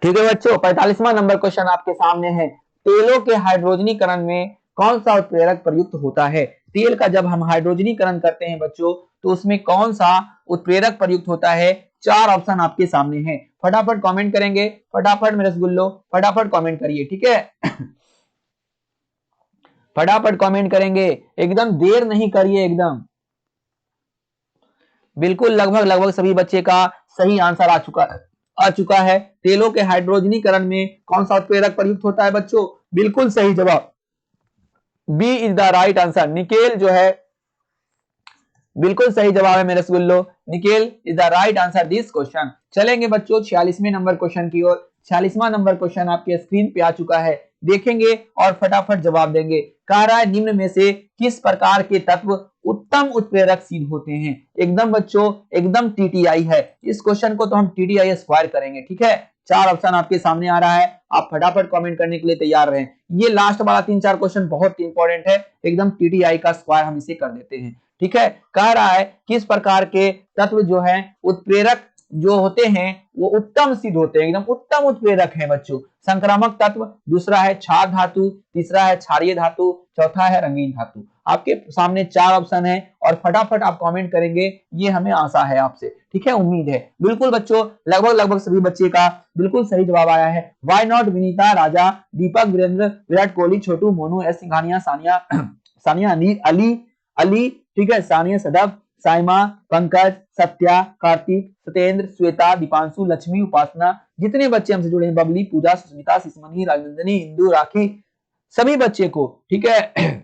ठीक है बच्चों 45वां नंबर क्वेश्चन आपके सामने है, तेलों के हाइड्रोजनीकरण में कौन सा उत्प्रेरक प्रयुक्त होता है। तेल का जब हम हाइड्रोजनीकरण करते हैं बच्चों तो उसमें कौन सा उत्प्रेरक प्रयुक्त होता है। चार ऑप्शन आपके सामने हैं, फटाफट कमेंट करेंगे, फटाफट मेरे रसगुल्लो फटाफट कमेंट करिए, ठीक है। फटाफट कमेंट करेंगे, एकदम देर नहीं करिए एकदम। बिल्कुल लगभग सभी बच्चे का सही आंसर आ चुका है। तेलों के हाइड्रोजनीकरण में कौन सा उत्प्रेरक प्रयुक्त होता है बच्चों, बिल्कुल सही जवाब B is the right answer, nickel जो है बिल्कुल सही जवाब है मेरे रसगुल्लो, nickel is the right answer this question. चलेंगे बच्चों 46वें नंबर क्वेश्चन की ओर। 46वां नंबर क्वेश्चन आपके स्क्रीन पे आ चुका है, देखेंगे और फटाफट जवाब देंगे। कह रहा है निम्न में से किस प्रकार के तत्व उत्तम उत्प्रेरक सिद्ध होते हैं। एकदम बच्चों एकदम टीटीआई है, इस क्वेश्चन को तो हम टीटीआई स्क्वायर करेंगे, ठीक है। चार ऑप्शन आपके सामने आ रहा है, आप फटाफट कमेंट करने के लिए तैयार रहें। ये लास्ट वाला 3-4 क्वेश्चन बहुत इंपॉर्टेंट है, एकदम टीटीआई का स्क्वायर हम इसे कर देते हैं, ठीक है। कह रहा है किस प्रकार के तत्व जो है उत्प्रेरक जो होते हैं वो उत्तम सिद्ध होते हैं, एकदम उत्तम उत्प्रेरक है बच्चों। संक्रामक तत्व, दूसरा है क्षार धातु, तीसरा है क्षारीय धातु, चौथा है रंगीन धातु। आपके सामने चार ऑप्शन है और फटाफट आप कमेंट करेंगे, ये हमें आशा है आपसे, ठीक है, उम्मीद है। बिल्कुल बच्चों लगभग सभी बच्चे का बिल्कुल सही जवाब आया है। Why not Vinita, Raja, Deepak, Virendra, Virat Kohli, Chhotu, Monu, S Singhania, Sania Ali, ठीक है, सानिया सदफ, साइमा, पंकज, सत्या, कार्तिक, सत्येंद्र, श्वेता, दीपांशु, लक्ष्मी, उपासना, जितने बच्चे हमसे जुड़े हैं, बबली, पूजा, सुस्मिता, सिसमनी, राजनंदिनी, इंदु, राखी, सभी बच्चे को, ठीक है,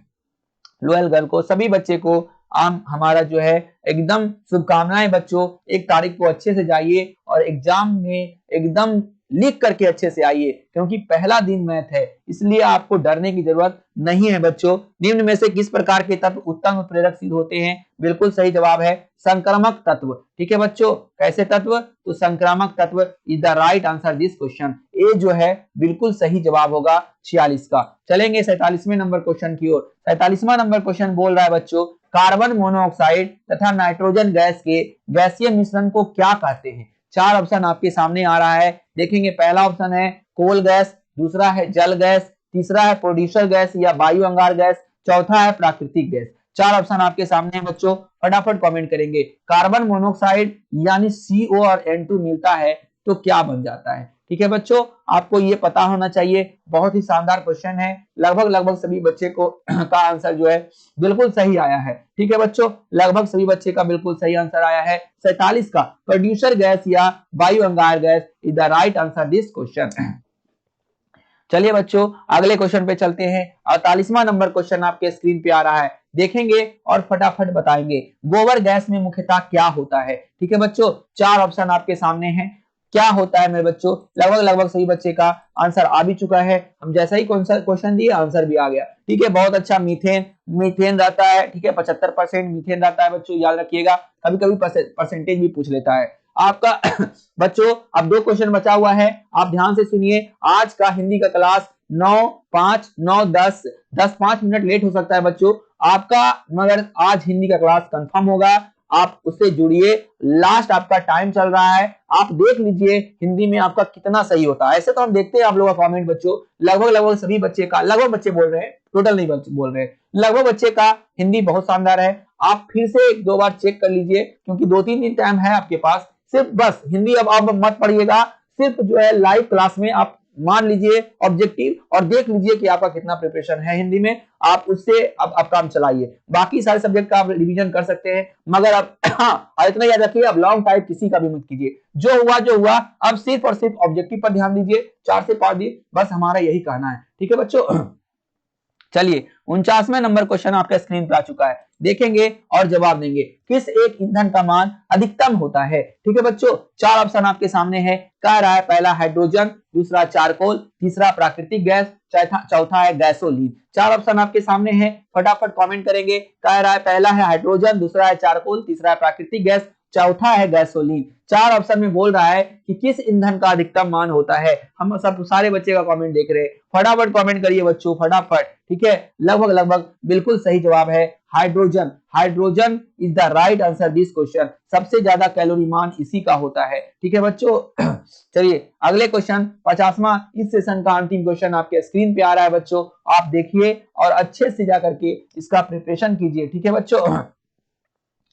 लोयल गर्ल को, सभी बच्चे को हमारा जो है एकदम शुभकामनाएं बच्चों। एक तारीख को अच्छे से जाइए और एग्जाम में एकदम लिख करके अच्छे से आइए, क्योंकि पहला दिन मैथ है, इसलिए आपको डरने की जरूरत नहीं है बच्चों। निम्न में से किस प्रकार के तत्व उत्तम उत्प्रेरक सिद्ध होते हैं, बिल्कुल सही जवाब है संक्रामक तत्व, ठीक है बच्चों। कैसे तत्व, तो संक्रामक तत्व is the right answer this question, A जो है बिल्कुल सही जवाब होगा 46 का। चलेंगे 47वें नंबर क्वेश्चन की ओर। 47वां नंबर क्वेश्चन बोल रहा है बच्चों, कार्बन मोनोऑक्साइड तथा नाइट्रोजन गैस के गैसीय मिश्रण को क्या कहते हैं। चार ऑप्शन आपके सामने आ रहा है, देखेंगे। पहला ऑप्शन है कोल गैस, दूसरा है जल गैस, तीसरा है प्रोड्यूसर गैस या वायु अंगार गैस, चौथा है प्राकृतिक गैस। चार ऑप्शन आपके सामने है बच्चों, फटाफट कमेंट करेंगे। कार्बन मोनोऑक्साइड यानी CO और N2 मिलता है तो क्या बन जाता है, ठीक है बच्चों, आपको ये पता होना चाहिए। बहुत ही शानदार क्वेश्चन है, लगभग सभी बच्चे को का आंसर जो है बिल्कुल सही आया है, ठीक है बच्चों, लगभग सभी बच्चे का बिल्कुल सही आंसर आया है। 47 का प्रोड्यूसर गैस या वायु अंगार gas is the right answer this question. चलिए बच्चों अगले क्वेश्चन पे चलते हैं। 48वां नंबर क्वेश्चन आपके स्क्रीन पे आ रहा है, देखेंगे और फटाफट बताएंगे। गोबर गैस में मुख्यतः क्या होता है, ठीक है बच्चों। चार ऑप्शन आपके सामने हैं, क्या होता है मेरे बच्चों, लगभग सही बच्चे का आंसर आ भी चुका है। हम जैसा ही क्वेश्चन दिए आंसर भी आ गया, ठीक है, बहुत अच्छा। मीथेन रहता है, ठीक है, 75% मीथेन रहता है बच्चों, याद रखिएगा, कभी कभी परसेंटेज भी पूछ लेता है। आपका बच्चों अब 2 क्वेश्चन बचा हुआ है, आप ध्यान से सुनिए। आज का हिंदी का क्लास 9:05, 9:10, 10-5 मिनट लेट हो सकता है बच्चों आपका, मगर आज हिंदी का क्लास कंफर्म होगा, आप उससे जुड़िए। लास्ट आपका टाइम चल रहा है, आप देख लीजिए हिंदी में आपका कितना सही होता है। ऐसे तो हम देखते हैं आप लोगों का कमेंट बच्चों, लगभग सभी बच्चे का, लगभग बच्चे बोल रहे हैं, टोटल नहीं बोल रहे हैं, लगभग बच्चे का हिंदी बहुत शानदार है। आप फिर से 1-2 बार चेक कर लीजिए, क्योंकि 2-3 दिन टाइम है आपके पास। सिर्फ बस हिंदी अब आप मत पढ़िएगा, सिर्फ जो है लाइव क्लास में आप मान लीजिए ऑब्जेक्टिव और देख लीजिए कि आपका कितना प्रिपरेशन है हिंदी में, आप उससे अब काम चलाइए। बाकी सारे सब्जेक्ट का आप रिवीजन कर सकते हैं, मगर अब हाँ इतना याद रखिए, अब लॉन्ग टाइप किसी का भी मत कीजिए। जो हुआ अब सिर्फ और सिर्फ ऑब्जेक्टिव पर ध्यान दीजिए, 4 से 5 दिन, बस हमारा यही कहना है, ठीक है बच्चों। चलिए 49वें नंबर क्वेश्चन आपके स्क्रीन पर आ चुका है, देखेंगे और जवाब देंगे। किस एक ईंधन का मान अधिकतम होता है? ठीक है बच्चों, 4 ऑप्शन आपके सामने है, कह रहा है पहला हाइड्रोजन, दूसरा चारकोल, तीसरा प्राकृतिक गैस, चौथा है गैसोलीन। 4 ऑप्शन आपके सामने है, फटाफट कमेंट करेंगे। कह रहा है पहला है हाइड्रोजन, दूसरा है चारकोल, तीसरा है प्राकृतिक गैस, चौथा है गैसोलीन। 4 ऑप्शन में बोल रहा है कि किस ईंधन का अधिकतम मान होता है। हम सब सारे बच्चे का कमेंट देख रहे हैं, फटाफट कमेंट करिए बच्चों, फटाफट, ठीक है। लगभग बिल्कुल सही जवाब है hydrogen. Hydrogen is the right answer this question, सबसे ज्यादा कैलोरी मान इसी का होता है, ठीक है बच्चों। चलिए अगले क्वेश्चन 50वां इस सेशन का अंतिम क्वेश्चन आपके स्क्रीन पे आ रहा है बच्चों, आप देखिए और अच्छे से जाकर के इसका प्रिपरेशन कीजिए, ठीक है बच्चों।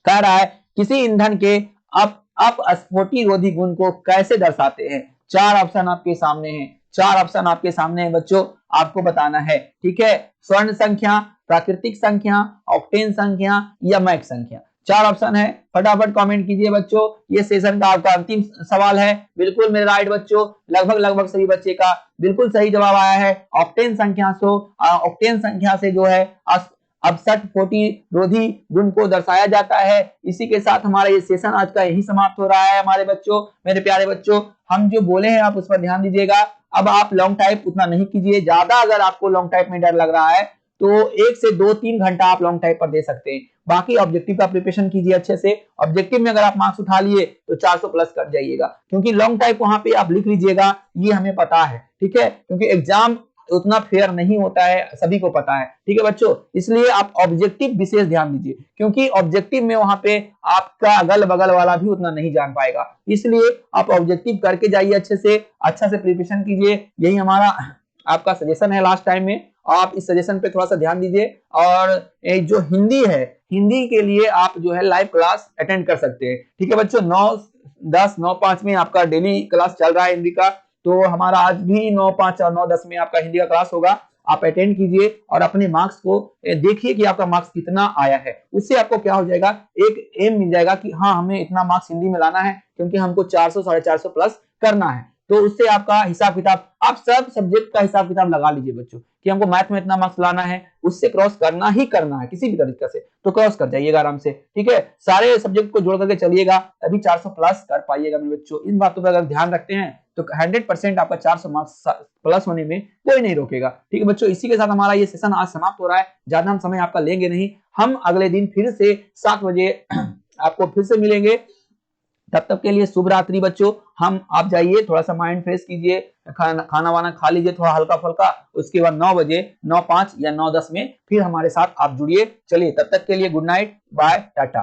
कह रहा है किसी ईंधन के अपस्फोटिरोधी गुण को कैसे दर्शाते हैं? 4 ऑप्शन आपके सामने हैं, 4 ऑप्शन आपके सामने है बच्चों, आपको बताना है, ठीक है। स्वर्ण संख्या, प्राकृतिक संख्या, ऑक्टेन संख्या या मैक संख्या, 4 ऑप्शन है, फटाफट कमेंट कीजिए बच्चों। ये सेशन का आपका अंतिम सवाल है, बिल्कुल मेरे राइट बच्चों, लगभग सभी बच्चे का बिल्कुल सही जवाब आया है ऑक्टेन संख्या। ऑक्टेन संख्या से जो है अपस्फोटिरोधी गुण को दर्शाया जाता है। इसी के साथ हमारा ये सेशन आज का यही समाप्त हो रहा है हमारे बच्चों, मेरे प्यारे बच्चों। हम जो बोले हैं आप उस पर ध्यान दीजिएगा। अब आप लॉन्ग टाइप उतना नहीं कीजिए, ज्यादा अगर आपको लॉन्ग टाइप में डर लग रहा है तो 1 से 2-3 घंटा आप लॉन्ग टाइप पर दे सकते हैं। बाकी ऑब्जेक्टिव का प्रिपरेशन कीजिए अच्छे से। ऑब्जेक्टिव में अगर आप मार्क्स उठा लिए तो 400 प्लस कर जाइएगा, क्योंकि लॉन्ग टाइप वहां पे आप लिख लीजिएगा, ये हमें पता है, ठीक है, क्योंकि एग्जाम उतना फेयर नहीं होता है, सभी को पता है, ठीक है बच्चों। इसलिए आप ऑब्जेक्टिव विशेष ध्यान दीजिए, क्योंकि ऑब्जेक्टिव में वहां पे आपका अगल बगल वाला भी उतना नहीं जान पाएगा, इसलिए आप ऑब्जेक्टिव करके जाइए अच्छे से, अच्छा से प्रिपरेशन कीजिए। यही हमारा आपका सजेशन है लास्ट टाइम में, आप इस सजेशन पे थोड़ा सा ध्यान दीजिए। और जो हिंदी है, हिंदी के लिए आप जो है लाइव क्लास अटेंड कर सकते हैं, ठीक है बच्चों। 9:10, 9:05 में आपका डेली क्लास चल रहा है हिंदी का, तो हमारा आज भी 9:05 और 9:10 में आपका हिंदी का क्लास होगा, आप अटेंड कीजिए और अपने मार्क्स को देखिए कि आपका मार्क्स कितना आया है। उससे आपको क्या हो जाएगा, एक एम मिल जाएगा कि हाँ हमें इतना मार्क्स हिंदी में लाना है, क्योंकि हमको 400 450 प्लस करना है। तो उससे आपका हिसाब किताब, आप सब सब्जेक्ट का हिसाब किताब लगा लीजिए बच्चों कि हमको मैथ में इतना मार्क्स लाना है, उससे क्रॉस करना ही करना है किसी भी तरीके से, तो क्रॉस कर जाइएगा आराम से, ठीक है। सारे सब्जेक्ट को जोड़ करके चलिएगा, तभी 400 प्लस कर पाइएगा मेरे बच्चों। इन बातों पर अगर ध्यान रखते हैं तो 100% आपका 400 मार्क्स प्लस होने में कोई नहीं रोकेगा, ठीक है बच्चों। इसी के साथ हमारा ये सेशन आज समाप्त हो रहा है, ज्यादा हम समय आपका लेंगे नहीं, हम अगले दिन फिर से 7 बजे आपको फिर से मिलेंगे। तब तक के लिए शुभ रात्रि बच्चों। आप जाइए थोड़ा सा माइंड फ्रेश कीजिए, खाना वाना खा लीजिए थोड़ा हल्का फुल्का, उसके बाद 9 बजे 9:05 या 9:10 में फिर हमारे साथ आप जुड़िए। चलिए तब तक के लिए गुड नाइट, बाय, टाटा।